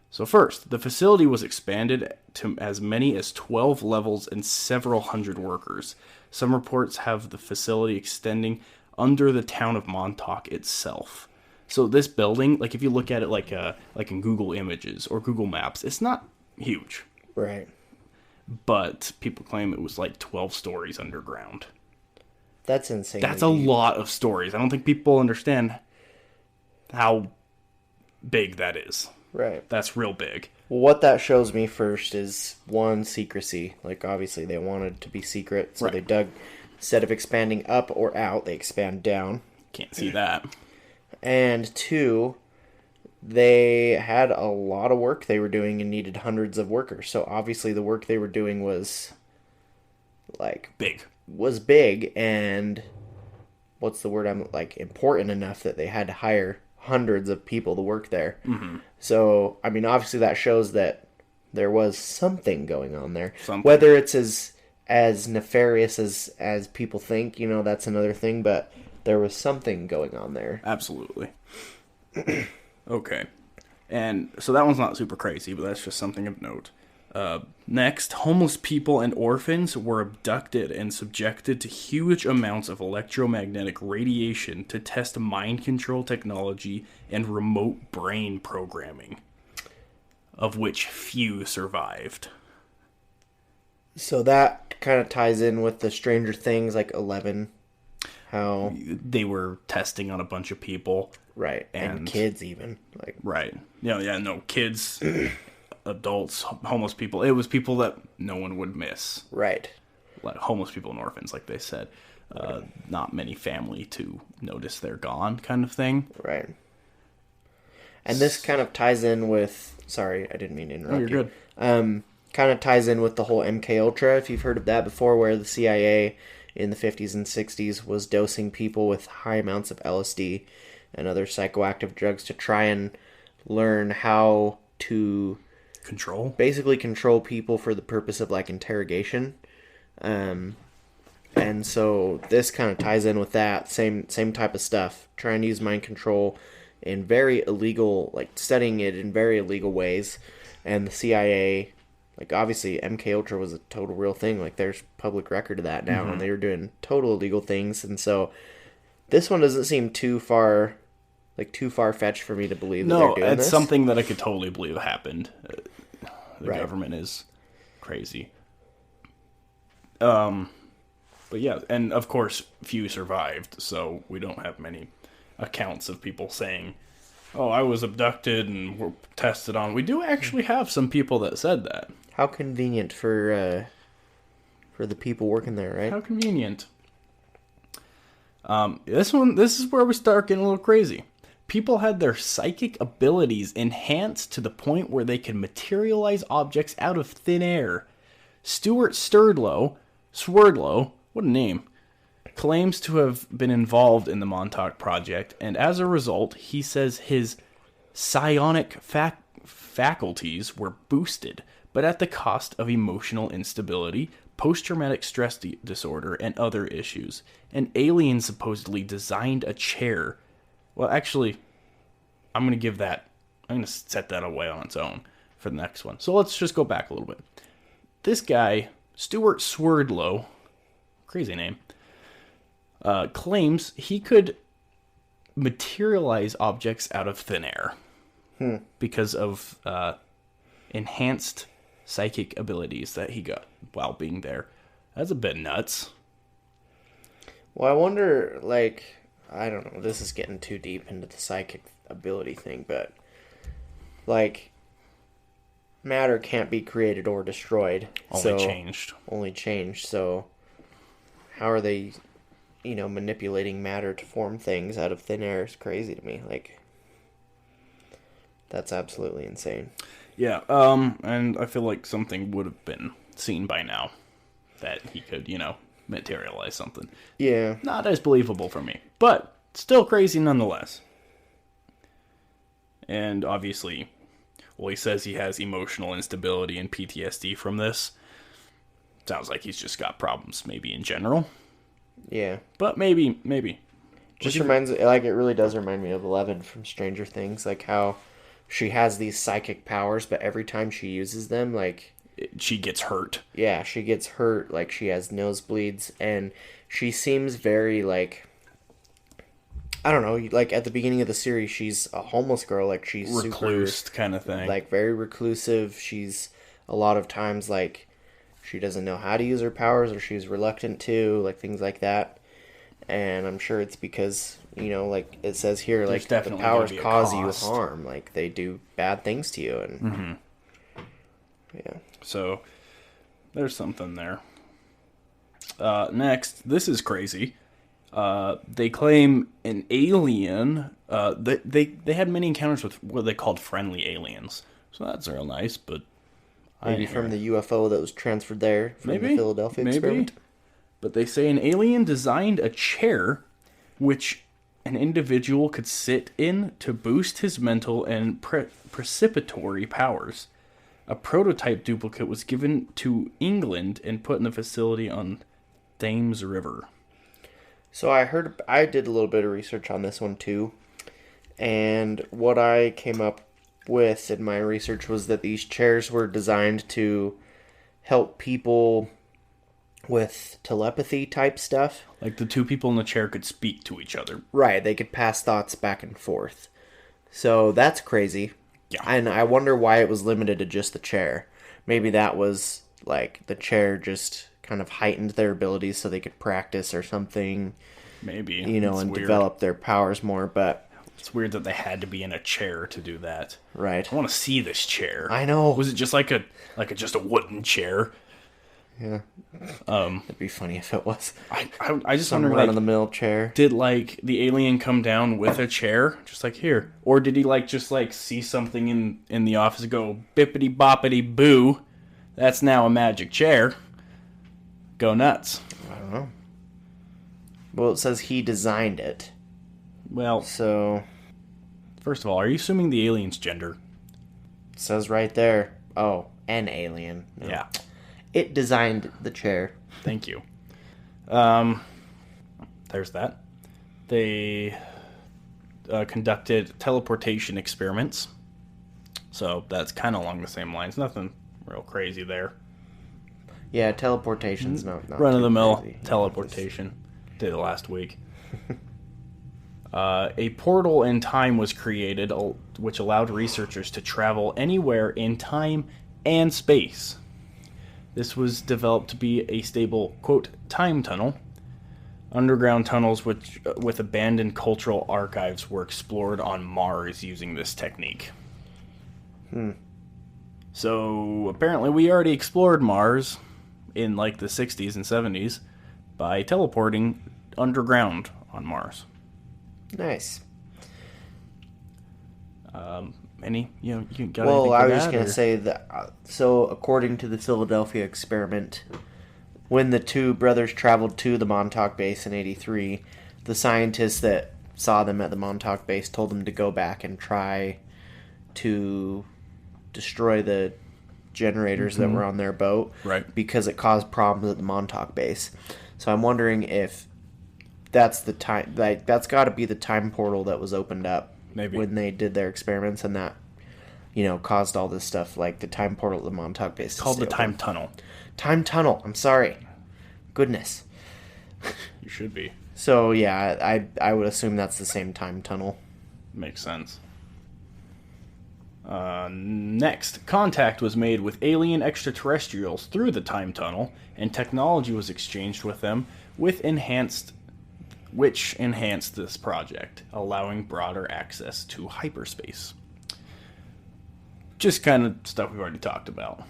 So first, the facility was expanded to as many as 12 levels and several hundred workers. Some reports have the facility extending under the town of Montauk itself. So this building, like if you look at it like in Google Images or Google Maps, it's not huge. Right. But people claim it was like 12 stories underground. That's insane. That's a lot of stories. I don't think people understand how big that is. Right. That's real big. Well, what that shows me first is, one, secrecy. Like, obviously, they wanted to be secret, so they dug, instead of expanding up or out, they expand down. Can't see that. And two, they had a lot of work they were doing and needed hundreds of workers. So, obviously, the work they were doing was, like... big, and... what's the word? Important enough that they had to hire hundreds of people to work there. Mm-hmm. So, I mean, obviously that shows that there was something going on there. Something. Whether it's as nefarious as people think, you know, that's another thing, but there was something going on there. Absolutely. Okay. And so that one's not super crazy, but that's just something of note. Next, homeless people and orphans were abducted and subjected to huge amounts of electromagnetic radiation to test mind control technology and remote brain programming, of which few survived. So that kind of ties in with the Stranger Things, like 11, how... they were testing on a bunch of people. Right, and kids even. Right. No, kids... adults, homeless people. It was people that no one would miss. Right. Like homeless people and orphans, like they said. Not many family to notice they're gone kind of thing. Right. And this kind of ties in with... Sorry, I didn't mean to interrupt you. You're good. Kind of ties in with the whole MK Ultra, if you've heard of that before, where the CIA in the 50s and 60s was dosing people with high amounts of LSD and other psychoactive drugs to try and learn how to... basically control people for the purpose of, like, interrogation. And so this kind of ties in with that same type of stuff, trying to use mind control in very illegal, like, studying it in very illegal ways. And the CIA, like, obviously MK Ultra was a total real thing, like, there's public record of that now. Mm-hmm. And they were doing total illegal things. And so this one doesn't seem too far-fetched for me to believe that they're doing this. No, it's something that I could totally believe happened. The government is crazy. But yeah, and of course, few survived, so we don't have many accounts of people saying, oh, I was abducted and were tested on. We do actually have some people that said that. How convenient for the people working there, right? How convenient. This is where we start getting a little crazy. People had their psychic abilities enhanced to the point where they could materialize objects out of thin air. Stuart Swerdlow, what a name, claims to have been involved in the Montauk project, and as a result, he says his psionic faculties were boosted, but at the cost of emotional instability, post-traumatic stress disorder, and other issues. An alien supposedly designed a chair. Well, actually, I'm going to set that away on its own for the next one. So let's just go back a little bit. This guy, Stuart Swerdlow, crazy name, claims he could materialize objects out of thin air because of enhanced psychic abilities that he got while being there. That's a bit nuts. Well, I wonder, like... I don't know, this is getting too deep into the psychic ability thing, but, like, matter can't be created or destroyed. Only changed, so how are they, manipulating matter to form things out of thin air is crazy to me. Like, that's absolutely insane. Yeah, and I feel like something would have been seen by now that he could, materialize something. Yeah. Not as believable for me, but still crazy nonetheless. And obviously, he says he has emotional instability and PTSD from this. Sounds like he's just got problems, maybe in general. Yeah. But maybe. It really does remind me of 11 from Stranger Things, like how she has these psychic powers, but every time she uses them, like... she gets hurt. Yeah, she gets hurt, like she has nosebleeds, and she seems very, like... I don't know, like at the beginning of the series, she's a homeless girl, like she's recluse kind of thing. Like very reclusive. She's a lot of times like she doesn't know how to use her powers or she's reluctant to, like things like that. And I'm sure it's because, like it says here, There's like the definitely powers gonna be a cause you cost. harm. Like they do bad things to you. And yeah. So there's something there. Next, this is crazy. They claim an alien. They had many encounters with what they called friendly aliens. So that's real nice, but Maybe from the UFO that was transferred there from the Philadelphia experiment. But they say an alien designed a chair which an individual could sit in to boost his mental and precipitory powers. A prototype duplicate was given to England and put in the facility on Thames River. So I did a little bit of research on this one too. And what I came up with in my research was that these chairs were designed to help people with telepathy type stuff. Like the two people in the chair could speak to each other. Right, they could pass thoughts back and forth. So that's crazy. Yeah. And I wonder why it was limited to just the chair. Maybe that was like the chair just kind of heightened their abilities so they could practice or something. Maybe. And develop their powers more, but it's weird that they had to be in a chair to do that. Right. I want to see this chair. I know. Was it just like a wooden chair? Yeah. It'd be funny if it was. I just Some wonder, run of the mill chair. did like the alien come down with a chair, just like here, or did he just see something in the office and go bippity boppity boo? That's now a magic chair. Go nuts. I don't know. Well, it says he designed it. Well, so first of all, are you assuming the alien's gender? It says right there. Oh, an alien. No. Yeah. It designed the chair. Thank you. There's that. They conducted teleportation experiments. So that's kind of along the same lines. Nothing real crazy there. Yeah, teleportation's not run-of-the-mill crazy. teleportation. Did it last week. A portal in time was created, which allowed researchers to travel anywhere in time and space. This was developed to be a stable, quote, time tunnel. Underground tunnels with abandoned cultural archives were explored on Mars using this technique. So apparently we already explored Mars in the 60s and 70s by teleporting underground on Mars. Nice. You got Well, anything I for was just that, going to say that, so according to the Philadelphia experiment, when the two brothers traveled to the Montauk base in 83, the scientists that saw them at the Montauk base told them to go back and try to destroy the generators that were on their boat. Right. Because it caused problems at the Montauk base. So I'm wondering if that's the time, that's got to be the time portal that was opened up. Maybe. When they did their experiments, and that, caused all this stuff, like the time portal at the Montauk base. It's called the time tunnel. Time tunnel. I'm sorry. Goodness. You should be. So, yeah, I would assume that's the same time tunnel. Makes sense. Next, contact was made with alien extraterrestrials through the time tunnel, and technology was exchanged with them, which enhanced this project, allowing broader access to hyperspace. Just kind of stuff we've already talked about.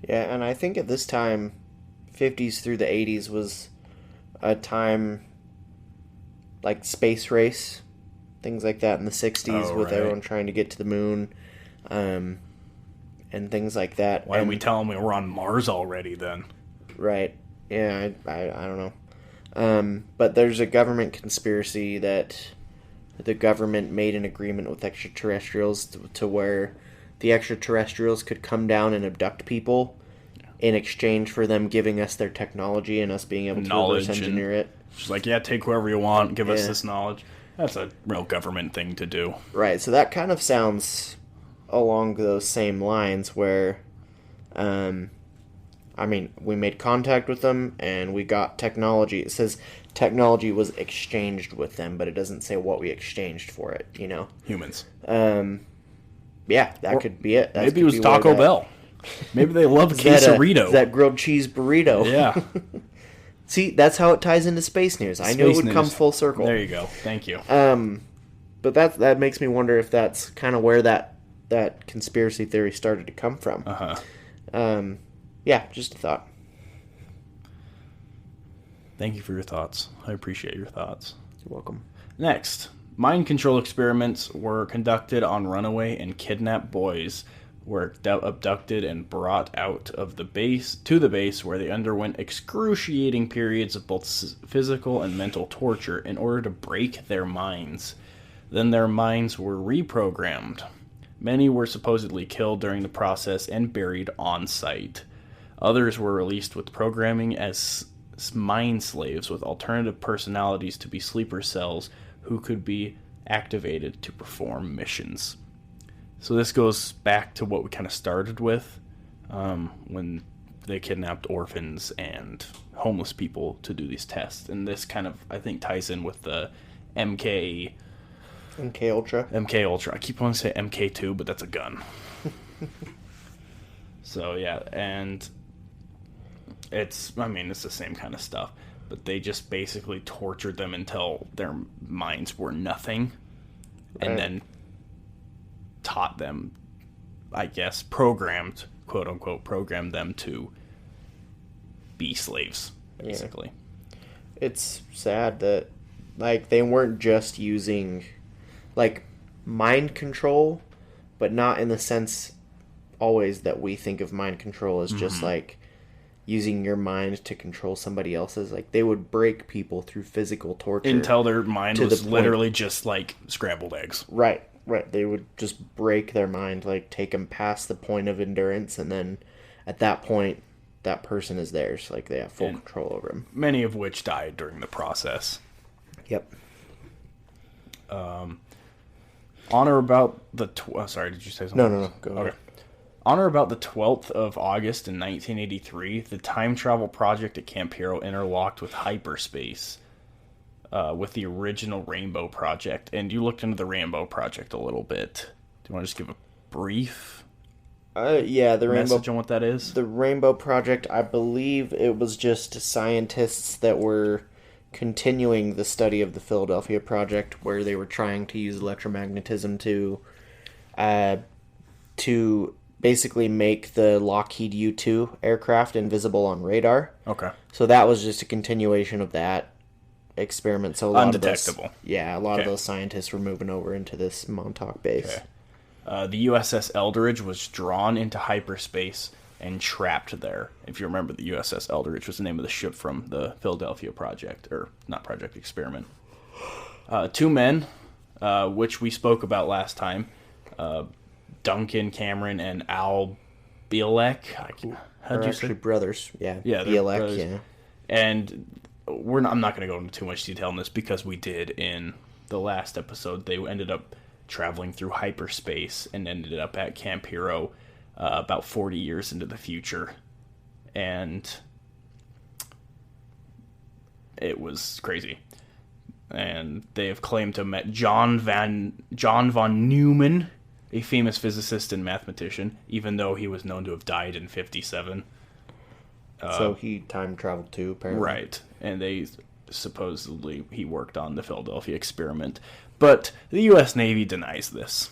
Yeah, and I think at this time, 50s through the 80s was a time like space race, things like that in the 60s with everyone trying to get to the moon, and things like that. Why didn't we tell them we were on Mars already then? Right. Yeah, I don't know. But there's a government conspiracy that the government made an agreement with extraterrestrials to where the extraterrestrials could come down and abduct people in exchange for them giving us their technology and us being able to reverse engineer it. Just take whoever you want, give us this knowledge. That's a real government thing to do. Right, so that kind of sounds along those same lines where, we made contact with them and we got technology. It says technology was exchanged with them, but it doesn't say what we exchanged for it, Humans. Yeah, that could be it. Maybe it was Taco Bell. Maybe they love quesarito. That grilled cheese burrito. Yeah. See, that's how it ties into space news. I knew it Space would come news. full circle. There you go. Thank you. But that makes me wonder if that's kind of where that conspiracy theory started to come from. Yeah, just a thought. Thank you for your thoughts. I appreciate your thoughts. You're welcome. Next, mind control experiments were conducted on runaway and kidnapped boys were abducted and brought out of the base to the base where they underwent excruciating periods of both physical and mental torture in order to break their minds. Then their minds were reprogrammed. Many were supposedly killed during the process and buried on site. Others were released with programming as mind slaves with alternative personalities to be sleeper cells who could be activated to perform missions. So this goes back to what we kind of started with when they kidnapped orphans and homeless people to do these tests. And this kind of, I think, ties in with the MK Ultra. I keep wanting to say MK2, but that's a gun. So, yeah, and it's the same kind of stuff. But they just basically tortured them until their minds were nothing. And then taught them, I guess, programmed, quote unquote, programmed them to be slaves, basically. Yeah. It's sad that, like, they weren't just using, like, mind control, but not in the sense always that we think of mind control as just, like, using your mind to control somebody else's. Like, they would break people through physical torture. Until their mind was literally just, like, scrambled eggs. Right. They would just break their mind, like, take them past the point of endurance, and then at that point, that person is theirs. Like, they have full control over them. Many of which died during the process. Yep. On or about the... sorry, did you say something? No. Go ahead. Okay. On or about the 12th of August in 1983, the time travel project at Camp Hero interlocked with hyperspace, with the original Rainbow Project. And you looked into the Rainbow Project a little bit. Do you want to just give a brief the message on what that is? The Rainbow Project, I believe it was just scientists that were continuing the study of the Philadelphia Project, where they were trying to use electromagnetism to basically make the Lockheed U-2 aircraft invisible on radar. Okay. So that was just a continuation of that experiment. So undetectable. A lot of those scientists were moving over into this Montauk base. Okay. The USS Eldridge was drawn into hyperspace and trapped there. If you remember, the USS Eldridge was the name of the ship from the Philadelphia Project, or not project, experiment. Two men, which we spoke about last time, Duncan Cameron and Al Bielek. How'd you say? Brothers. Yeah. Bielek. Brothers. Yeah. And I'm not going to go into too much detail on this because we did in the last episode. They ended up traveling through hyperspace and ended up at Camp Hero about 40 years into the future. And it was crazy. And they have claimed to have met John von Neumann, a famous physicist and mathematician, even though he was known to have died in 1957. So he time traveled too, apparently. Right. And they supposedly he worked on the Philadelphia experiment. But the U.S. Navy denies this.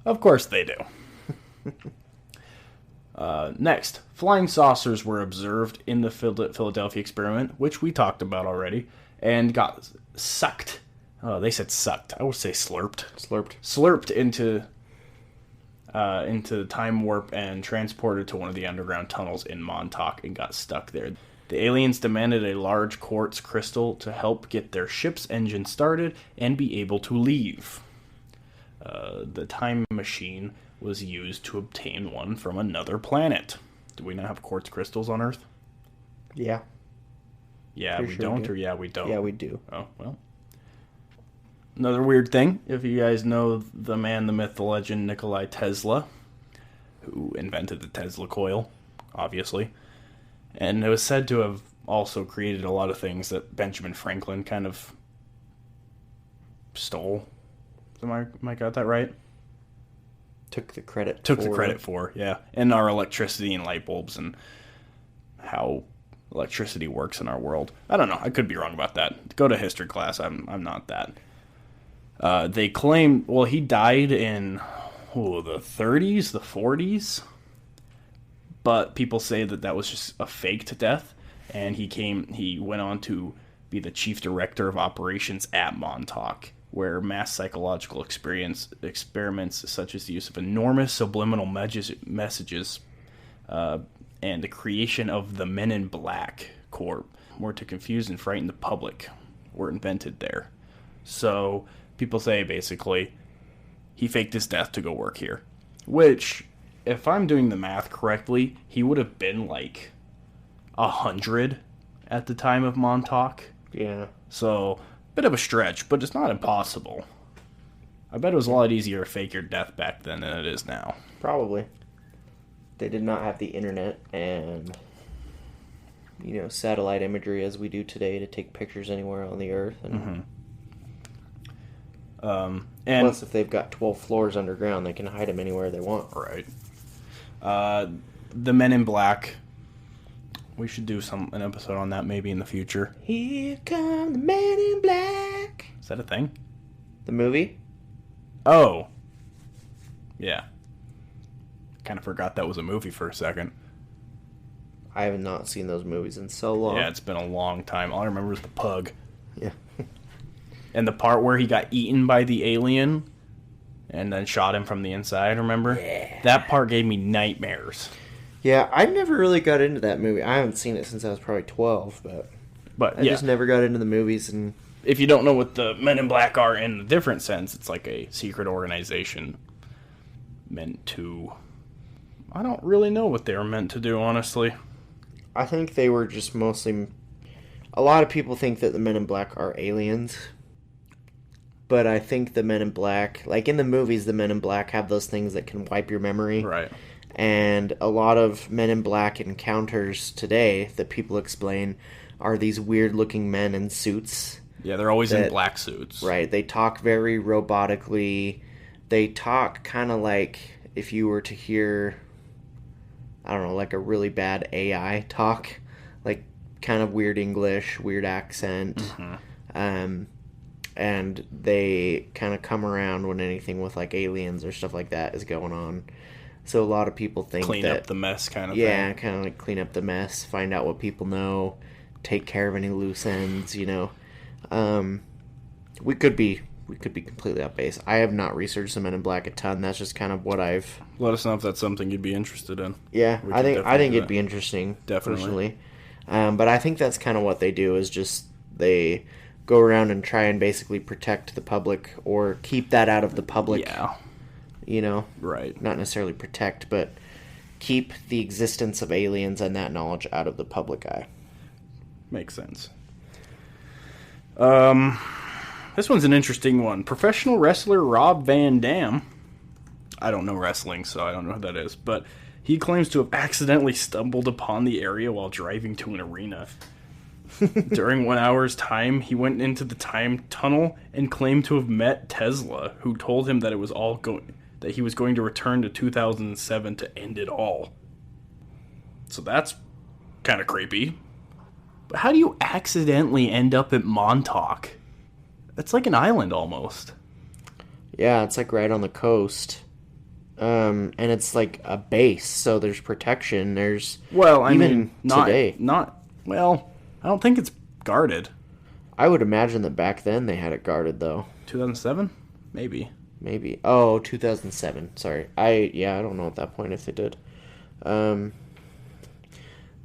Of course they do. Next, flying saucers were observed in the Philadelphia experiment, which we talked about already, and got sucked. Oh, they said sucked. I would say slurped. Slurped into time warp and transported to one of the underground tunnels in Montauk and got stuck there. The aliens demanded a large quartz crystal to help get their ship's engine started and be able to leave. The time machine was used to obtain one from another planet. Do we not have quartz crystals on Earth? Yeah. Yeah, pretty we sure don't, or yeah, we don't? Yeah, we do. Oh, well. Another weird thing, if you guys know the man, the myth, the legend, Nikola Tesla, who invented the Tesla coil, obviously, and it was said to have also created a lot of things that Benjamin Franklin kind of stole. Am I got that right? Took the credit for, yeah. And our electricity and light bulbs and how electricity works in our world. I don't know. I could be wrong about that. Go to history class. I'm not that. They claim, well, he died in the 30s, the 40s. But people say that was just a faked death. And he went on to be the chief director of operations at Montauk, where mass psychological experiments such as the use of enormous subliminal messages and the creation of the Men in Black Corps were to confuse and frighten the public were invented there. So people say basically he faked his death to go work here, which, if I'm doing the math correctly, he would have been like 100 at the time of Montauk. Yeah. So, bit of a stretch, but it's not impossible. I bet it was a lot easier to fake your death back then than it is now. Probably. They did not have the internet and, satellite imagery as we do today to take pictures anywhere on the earth. And and plus, if they've got 12 floors underground, they can hide them anywhere they want. Right. The Men in Black. We should do an episode on that maybe in the future. Here come the Men in Black. Is that a thing? The movie? Oh. Yeah. Kind of forgot that was a movie for a second. I have not seen those movies in so long. Yeah, it's been a long time. All I remember is the pug. Yeah. And the part where he got eaten by the alien and then shot him from the inside, remember? Yeah. That part gave me nightmares. Yeah, I never really got into that movie. I haven't seen it since I was probably 12, but I just never got into the movies. And if you don't know what the Men in Black are in a different sense, it's like a secret organization meant to... I don't really know what they were meant to do, honestly. I think they were just mostly... A lot of people think that the Men in Black are aliens. But I think the Men in Black... Like in the movies, the Men in Black have those things that can wipe your memory. Right. And a lot of Men in Black encounters today that people explain are these weird-looking men in suits. Yeah, they're always in black suits. Right. They talk very robotically. They talk kind of like if you were to hear, I don't know, like a really bad AI talk. Like kind of weird English, weird accent. Mm-hmm. And they kind of come around when anything with like aliens or stuff like that is going on. So a lot of people think clean up the mess kind of thing. Yeah, kind of like clean up the mess, find out what people know, take care of any loose ends, We could be completely off base. I have not researched the Men in Black a ton. That's just kind of what I've... Let us know if that's something you'd be interested in. Yeah, I think it'd be interesting, definitely. Personally. But I think that's kind of what they do, is just they go around and try and basically protect the public or keep that out of the public. Yeah. Right. Not necessarily protect, but keep the existence of aliens and that knowledge out of the public eye. Makes sense. This one's an interesting one. Professional wrestler Rob Van Dam. I don't know wrestling, so I don't know who that is, but he claims to have accidentally stumbled upon the area while driving to an arena. During 1 hour's time, he went into the time tunnel and claimed to have met Tesla, who told him that that he was going to return to 2007 to end it all. So that's kind of creepy. But how do you accidentally end up at Montauk? It's like an island almost. Yeah, it's like right on the coast. And it's like a base, so there's protection. There's today. I don't think it's guarded. I would imagine that back then they had it guarded though. 2007? Maybe. Oh, 2007. Sorry. I don't know at that point if they did.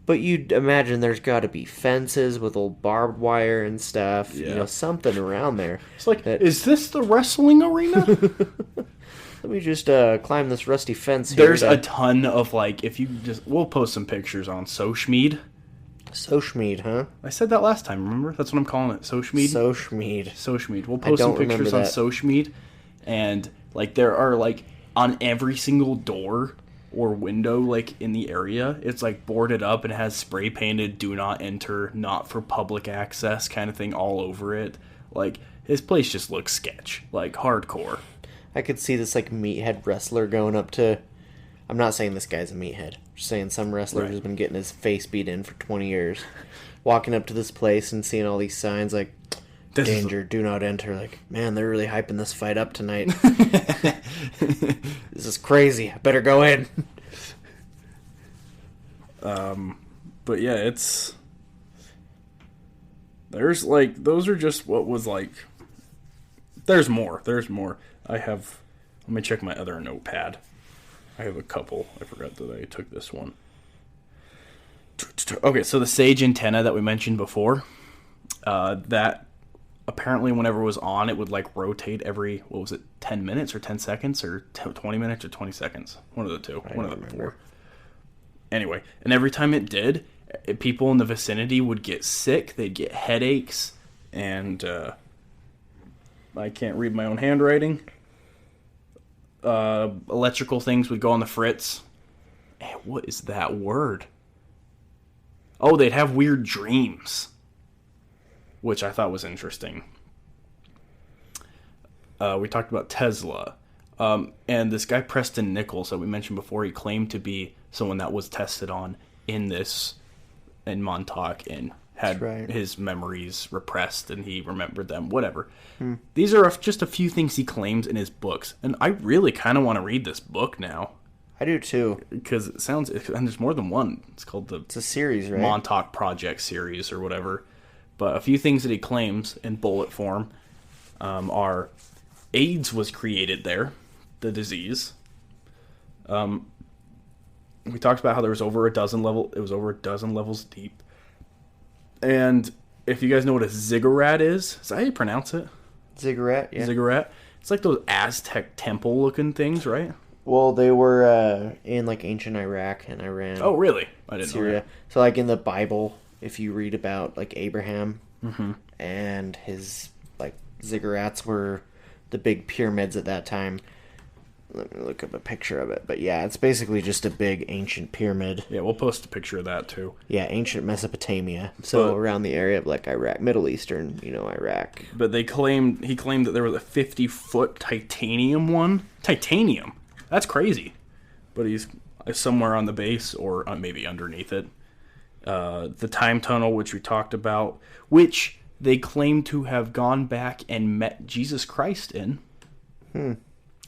But you'd imagine there's got to be fences with old barbed wire and stuff. Yeah. Something around there. It's like, is this the wrestling arena? Let me just climb this rusty fence here. There's a ton of, we'll post some pictures on Sochmead. Sochmead, huh? I said that last time, remember? That's what I'm calling it, Sochmead. Sochmead. We'll post some pictures on Sochmead. And, there are, on every single door or window, in the area, it's, boarded up and has spray-painted, do not enter, not for public access kind of thing all over it. His place just looks sketch. Hardcore. I could see this, meathead wrestler going up to I'm not saying this guy's a meathead. I'm just saying some wrestler who's been getting his face beat in for 20 years, walking up to this place and seeing all these signs like, danger, do not enter. Like, man, they're really hyping this fight up tonight. This is crazy. I better go in. But yeah, there's like, those are just what was like, there's more. Let me check my other notepad. I have a couple. I forgot that I took this one. Okay, so the Sage antenna that we mentioned before, that apparently whenever it was on, it would like rotate every, 10 minutes or 10 seconds or 20 minutes or 20 seconds? One of the two. One of the four. Anyway, and every time it did, people in the vicinity would get sick, they'd get headaches, and I can't read my own handwriting. Electrical things would go on the fritz. Hey, what is that word? Oh, they'd have weird dreams, which I thought was interesting. We talked about Tesla. And this guy, Preston Nichols, that we mentioned before, he claimed to be someone that was tested on in Montauk and had his memories repressed and he remembered them, whatever. These are just a few things he claims in his books. And I really kind of want to read this book now. I do too. Because and there's more than one. It's a series, right? Montauk Project series or whatever. But a few things that he claims in bullet form are AIDS was created there, the disease. We talked about how there was over a dozen levels deep. And if you guys know what a ziggurat is that how you pronounce it? Ziggurat, yeah. Ziggurat. It's like those Aztec temple looking things, right? Well, they were in like ancient Iraq and Iran. Oh, really? I didn't Syria. know that. So like in the Bible, if you read about like Abraham and his like ziggurats were the big pyramids at that time. Let me look up a picture of it. But yeah, it's basically just a big ancient pyramid. Yeah, we'll post a picture of that too. Yeah, ancient Mesopotamia. So around the area of like Iraq, Middle Eastern, Iraq. But he claimed that there was a 50-foot titanium one. Titanium? That's crazy. But he's somewhere on the base or maybe underneath it. The time tunnel, which we talked about, which they claim to have gone back and met Jesus Christ in.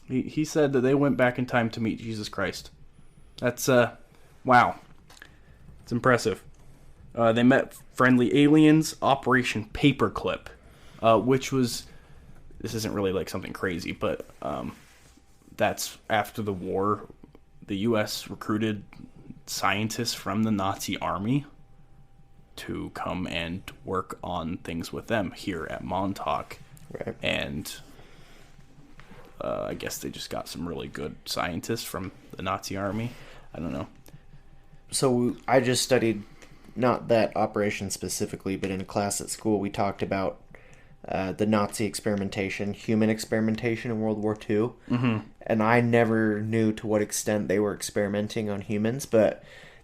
He said that they went back in time to meet Jesus Christ. That's, wow. It's impressive. They met friendly aliens, Operation Paperclip, which was, this isn't really like something crazy, but that's after the war, the U.S. recruited scientists from the Nazi army to come and work on things with them here at Montauk. Right. And I guess they just got some really good scientists from the Nazi army. I don't know. So I just studied, not that operation specifically, but in a class at school we talked about the Nazi experimentation, human experimentation in World War II. And I never knew to what extent they were experimenting on humans, but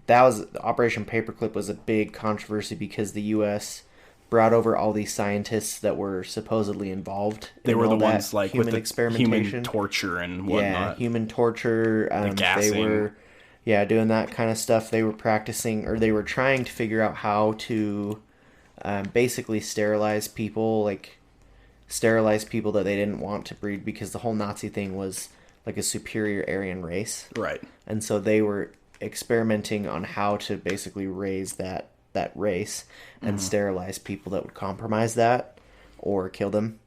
Operation Paperclip was a big controversy because the U.S. brought over all these scientists that were supposedly involved. They were the ones like human with the experimentation, human torture and whatnot. Yeah, human torture. The gassing. They were, doing that kind of stuff. They were practicing, or they were trying to figure out how to basically sterilize people that they didn't want to breed, because the whole Nazi thing was like a superior Aryan race. Right. And so they were experimenting on how to basically raise that race and sterilize people that would compromise that or kill them.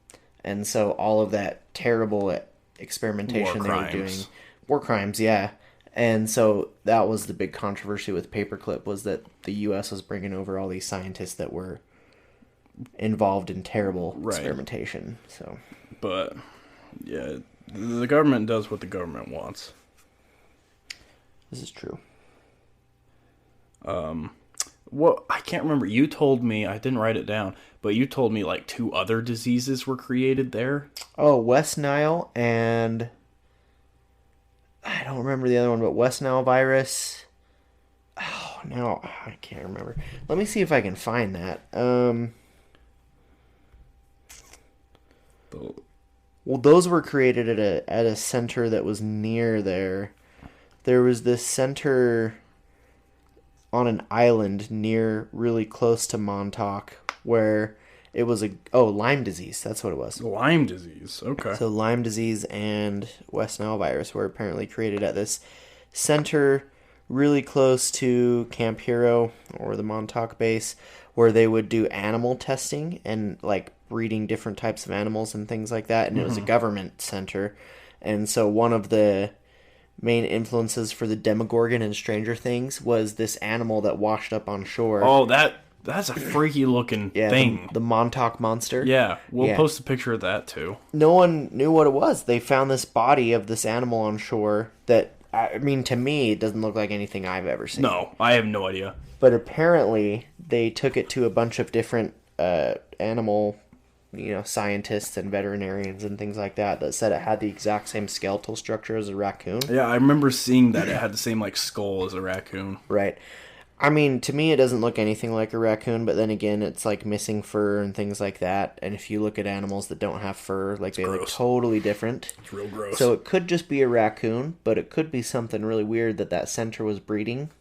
And so all of that terrible experimentation they were doing, war crimes, yeah. And so that was the big controversy with Paperclip, was that the U.S. was bringing over all these scientists that were involved in terrible experimentation. So, but yeah, the government does what the government wants. This is true. Well, I can't remember. You told me, I didn't write it down, but you told me like 2 other diseases were created there. Oh, West Nile and I don't remember the other one, but West Nile virus. Oh, no, I can't remember. Let me see if I can find that. Well, those were created at a center that was near there there was this center on an island really close to Montauk where it was Lyme disease. That's what it was. Lyme disease. Okay. So Lyme disease and West Nile virus were apparently created at this center really close to Camp Hero or the Montauk base, where they would do animal testing and like breeding different types of animals and things like that. And it was a government center. And so one of the main influences for the Demogorgon in Stranger Things was this animal that washed up on shore. Oh, that's a freaky looking thing. The Montauk monster. Yeah, we'll post a picture of that too. No one knew what it was. They found this body of this animal on shore that, I mean, to me, it doesn't look like anything I've ever seen. No, I have no idea. But apparently, they took it to a bunch of different animal, scientists and veterinarians and things like that said it had the exact same skeletal structure as a raccoon. Yeah, I remember seeing that it had the same like skull as a raccoon. Right. I mean, to me, it doesn't look anything like a raccoon, but then again, it's like missing fur and things like that. And if you look at animals that don't have fur, like they look totally different. It's real gross. So it could just be a raccoon, but it could be something really weird that center was breeding.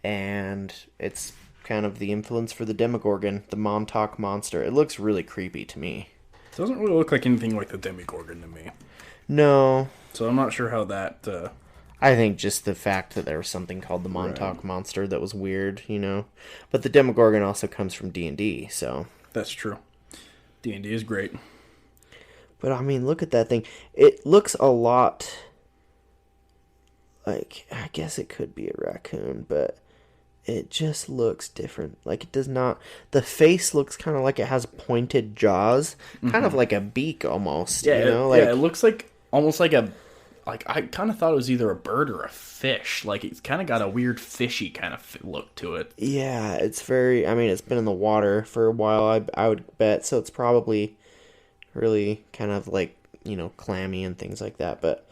And it's kind of the influence for the Demogorgon, the Montauk monster. It looks really creepy to me. It doesn't really look like anything like the Demogorgon to me. No. So I'm not sure how that... I think just the fact that there was something called the Montauk monster that was weird, But the Demogorgon also comes from D&D, so... That's true. D&D is great. But, I mean, look at that thing. It looks a lot like... I guess it could be a raccoon, but it just looks different. Like, it does not... The face looks kind of like it has pointed jaws. Kind of like a beak, almost, Yeah, it looks like... Almost like a... Like, I kind of thought it was either a bird or a fish. Like, it's kind of got a weird fishy kind of look to it. Yeah, it's very... I mean, it's been in the water for a while, I would bet. So it's probably really kind of like, clammy and things like that. But,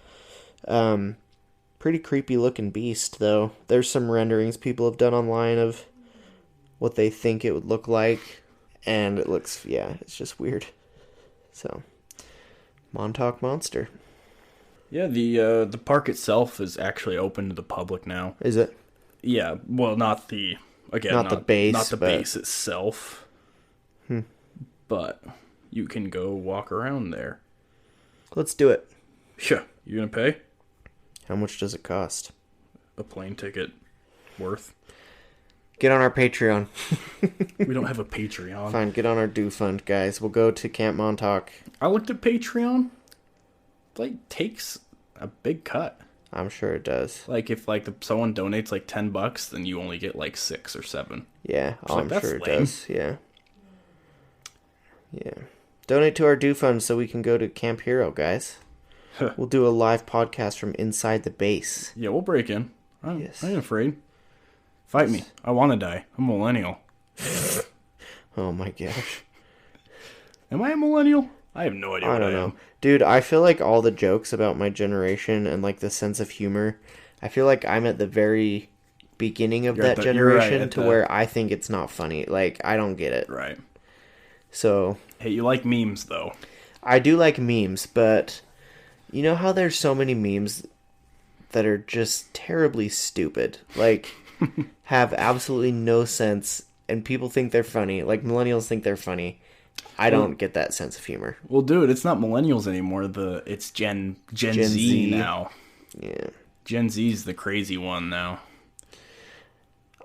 pretty creepy looking beast, though. There's some renderings people have done online of what they think it would look like. And it looks... Yeah, it's just weird. So, Montauk Monster. Yeah, the park itself is actually open to the public now. Is it? Yeah, well, not the base, not the base itself. But you can go walk around there. Let's do it. Yeah, you gonna pay? How much does it cost? A plane ticket worth. Get on our Patreon. We don't have a Patreon. Fine, get on our Do Fund, guys. We'll go to Camp Montauk. I looked at Patreon. Like, takes a big cut. I'm sure it does. Like, if someone donates like $10, then you only get like 6 or 7. Yeah, I'm sure it lame. does. Yeah. Donate to our Do Fund so we can go to Camp Hero, guys. We'll do a live podcast from inside the base. Yeah, we'll break in. I ain't afraid. Fight me. I want to die. I'm a millennial. Oh my gosh. Am I a millennial? I have no idea what I am. Dude, I feel like all the jokes about my generation and like the sense of humor, I feel like I'm at the very beginning of that generation where I think it's not funny. Like, I don't get it. Right. So... Hey, you like memes, though. I do like memes, but you know how there's so many memes that are just terribly stupid? Like, have absolutely no sense, and people think they're funny. Like, millennials think they're funny. I don't get that sense of humor. Well, dude, it's not millennials anymore. It's Gen Z now. Yeah. Gen Z's the crazy one now.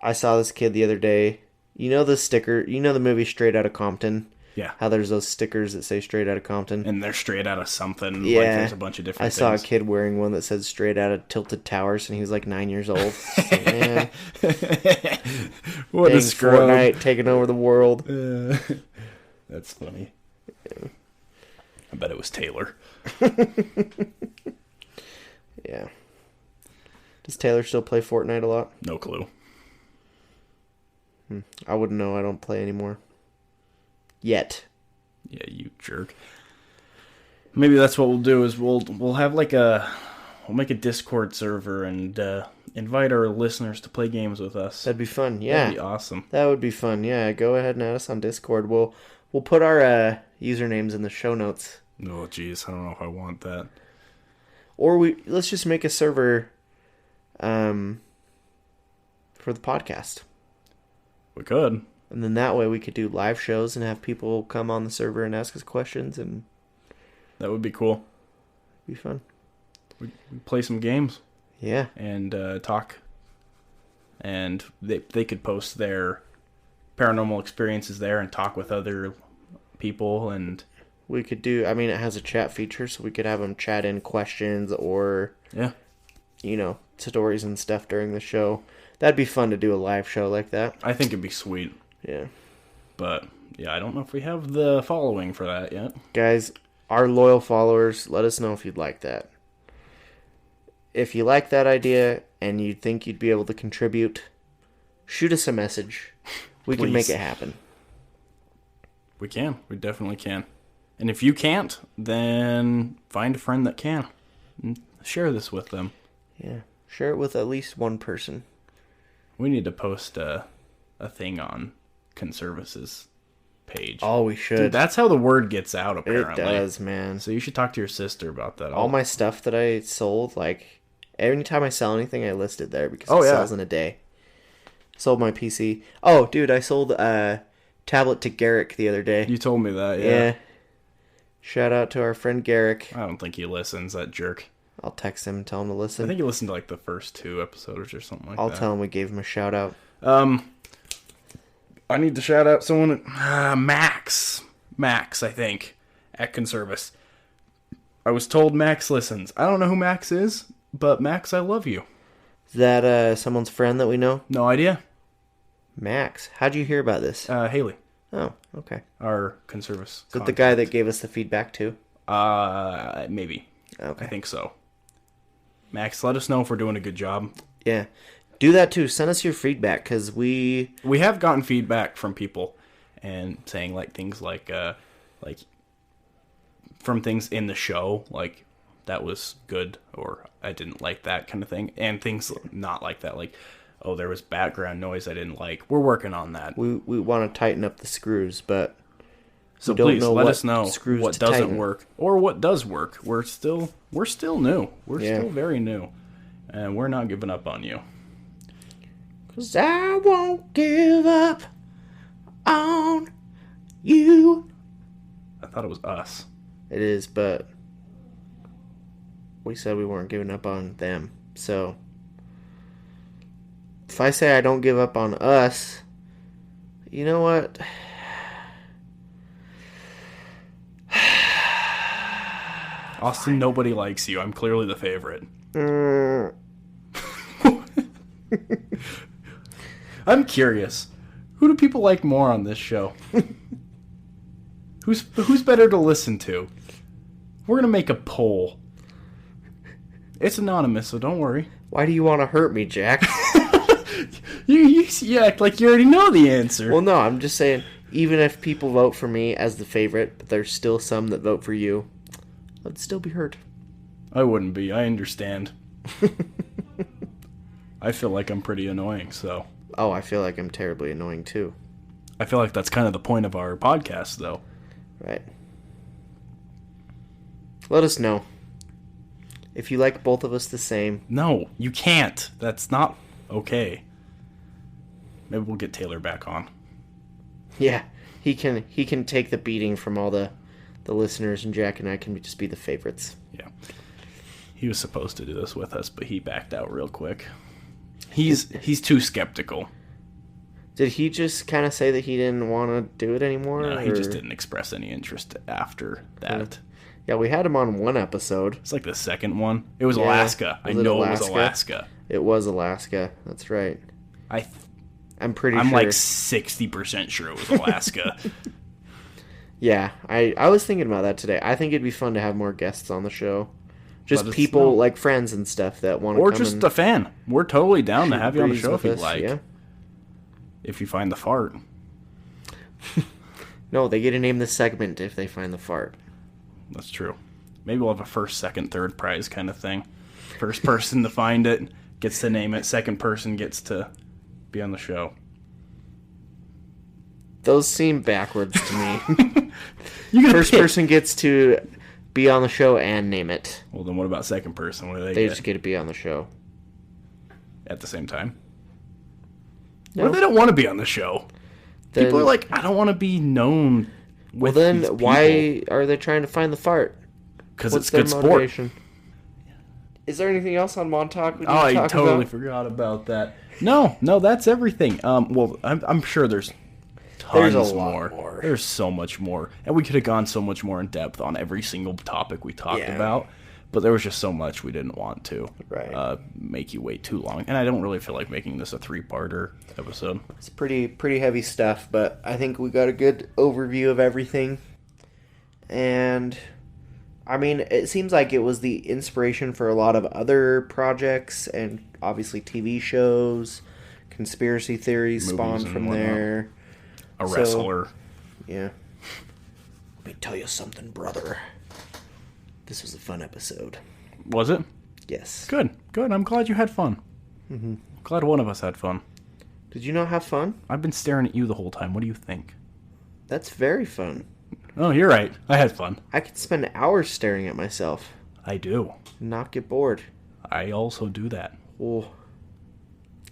I saw this kid the other day. You know the sticker? You know the movie Straight Outta Compton? Yeah. How there's those stickers that say Straight Outta Compton? And they're straight out of something. Yeah. Like, there's a bunch of different things. I saw a kid wearing one that said Straight Outta Tilted Towers, and he was like 9 years old. Like, man. What a scrub. Fortnite taking over the world. That's funny. Yeah. I bet it was Taylor. Yeah. Does Taylor still play Fortnite a lot? No clue. I wouldn't know. I don't play anymore. Yet. Yeah, you jerk. Maybe that's what we'll do is we'll have like we'll make a Discord server and invite our listeners to play games with us. That'd be fun. Yeah. That'd be awesome. That would be fun. Yeah, go ahead and add us on Discord. We'll put our usernames in the show notes. Oh, jeez. I don't know if I want that. Or let's just make a server for the podcast. We could. And then that way we could do live shows and have people come on the server and ask us questions, and That would be cool. it'd be fun. We play some games. Yeah. And talk. And they could post their paranormal experiences there and talk with other people. And We could do, I mean, it has a chat feature, so we could have them chat in questions or, yeah, stories and stuff during the show. That'd be fun to do a live show like that. I think it'd be sweet. Yeah. But, yeah, I don't know if we have the following for that yet. Guys, our loyal followers, let us know if you'd like that. If you like that idea and you think you'd be able to contribute, shoot us a message. We can make it happen. We can. We definitely can. And if you can't, then find a friend that can. And share this with them. Yeah. Share it with at least one person. We need to post a thing on Conservice's page. Oh, we should. Dude, that's how the word gets out, apparently. It does, man. So you should talk to your sister about that. All my stuff that I sold, like, anytime I sell anything, I list it there because it sells in a day. Sold my PC. Oh, dude, I sold a tablet to Garrick the other day. You told me that, yeah. Shout out to our friend Garrick. I don't think he listens, that jerk. I'll text him and tell him to listen. I think he listened to, like, the first 2 episodes or something like that. I'll tell him we gave him a shout out. I need to shout out someone, Max, I think, at Conservice. I was told Max listens. I don't know who Max is, but Max, I love you. Is that someone's friend that we know? No idea. Max. How'd you hear about this? Haley. Oh, okay. Our Conservice. Is it the guy that gave us the feedback too? Maybe. Okay. I think so. Max, let us know if we're doing a good job. Yeah. Do that too. Send us your feedback, because we have gotten feedback from people and saying things like from things in the show, like that was good or I didn't like that kind of thing, and things not like that, like, oh, there was background noise I didn't like. We're working on that. We want to tighten up the screws, but so please let us know what doesn't work or what does work. We're still new. We're still very new, and we're not giving up on you. 'Cause I won't give up on you. I thought it was us. It is, but we said we weren't giving up on them. So if I say I don't give up on us, you know what? Austin, nobody likes you. I'm clearly the favorite. I'm curious. Who do people like more on this show? Who's better to listen to? We're gonna make a poll. It's anonymous, so don't worry. Why do you want to hurt me, Jack? You act like you already know the answer. Well, no, I'm just saying, even if people vote for me as the favorite, but there's still some that vote for you, I'd still be hurt. I wouldn't be. I understand. I feel like I'm pretty annoying, so... Oh, I feel like I'm terribly annoying, too. I feel like that's kind of the point of our podcast, though. Right. Let us know. If you like both of us the same. No, you can't. That's not okay. Maybe we'll get Taylor back on. Yeah, he can take the beating from all the listeners, and Jack and I can just be the favorites. Yeah. He was supposed to do this with us, but he backed out real quick. He's too skeptical. Did he just kind of say that he didn't want to do it anymore? No, he just didn't express any interest after that. Yeah, we had him on one episode. It's like the second one. It was Alaska. I know it was Alaska. It was Alaska. That's right. I'm pretty sure. I'm like 60% sure it was Alaska. Yeah, I was thinking about that today. I think it'd be fun to have more guests on the show. Just people, like friends and stuff that want to come. Or just a fan. We're totally down to have you on the show if you'd like. Yeah. If you find the fart. No, they get to name the segment if they find the fart. That's true. Maybe we'll have a first, second, third prize kind of thing. First person to find it gets to name it. Second person gets to be on the show. Those seem backwards to me. First person gets to be on the show and name it. Well, then what about second person? What do they just get to be on the show. at the same time. No. What if they don't want to be on the show? Then, People are like, I don't want to be known with well, then these people. why are they trying to find the fart? Because What's it's their good sport. motivation? Is there anything else on Montauk we need to I talk totally about? forgot about that. No, that's everything. Well, I'm sure there's There's tons a lot more. There's so much more. And we could have gone so much more in depth on every single topic we talked about. But there was just so much we didn't want to make you wait too long. And I don't really feel like making this a 3-parter episode. It's pretty heavy stuff, but I think we got a good overview of everything. And, I mean, it seems like it was the inspiration for a lot of other projects and obviously TV shows, conspiracy theories Movies spawned and from whatnot. there. A wrestler. Yeah. Let me tell you something, brother. This was a fun episode. Was it? Yes. Good. I'm glad you had fun. Mm-hmm. Glad one of us had fun. Did you not have fun? I've been staring at you the whole time. What do you think? That's very fun. Oh, you're right. I had fun. I could spend hours staring at myself I do. and not get bored. I also do that. Oh.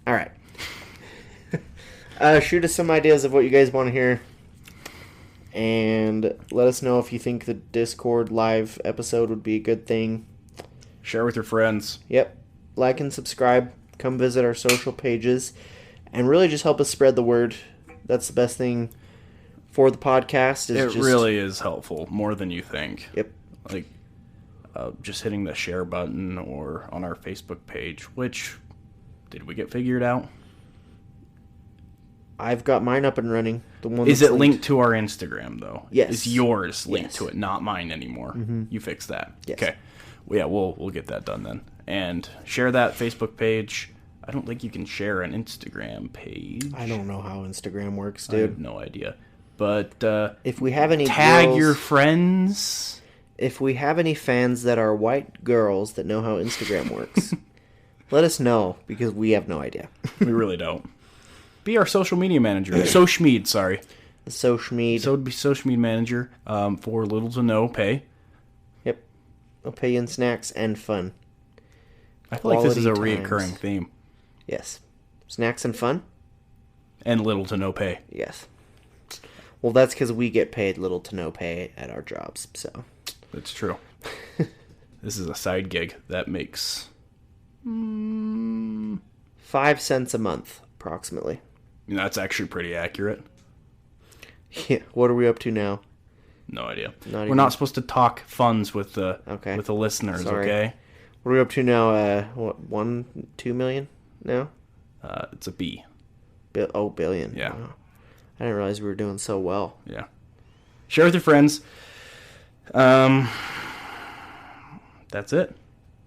All right. Shoot us some ideas of what you guys want to hear. And let us know if you think the Discord live episode would be a good thing. Share with your friends. Yep. Like and subscribe. Come visit our social pages. And really just help us spread the word. That's the best thing for the podcast. It really is helpful, more than you think. Yep. Like, just hitting the share button or on our Facebook page, which, did we get figured out? I've got mine up and running. The one Is that's it linked to our Instagram, though? Yes. Is yours linked Yes. to it, not mine anymore? Mm-hmm. You fixed that. Yes. Okay. Well, yeah, we'll get that done then. And share that Facebook page. I don't think you can share an Instagram page. I don't know how Instagram works, I have dude. no idea. But If we have any tag girls, your friends. if we have any fans that are white girls that know how Instagram works, let us know because we have no idea. We really don't. Be our social media manager. Sochmead, sorry. The social media. So it'd be social media manager for little to no pay. Yep. I'll pay you in snacks and fun. I feel like this is a Quality reoccurring times. theme. Yes. Snacks and fun? And little to no pay. Yes. Well, that's because we get paid little to no pay at our jobs, so. That's true. This is a side gig that makes 5 cents a month, approximately. that's actually pretty accurate. Yeah. What are we up to now? No idea. Not We're even- not supposed to talk funds with the Okay. with the listeners, Sorry. okay? What are we up to now? What, 2 million now? It's a B. Billion. Yeah. Wow. I didn't realize we were doing so well. Yeah. Share with your friends. That's it.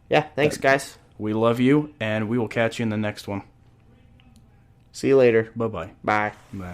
Yeah, thanks, guys. We love you, and we will catch you in the next one. See you later. Bye-bye. Bye. Bye.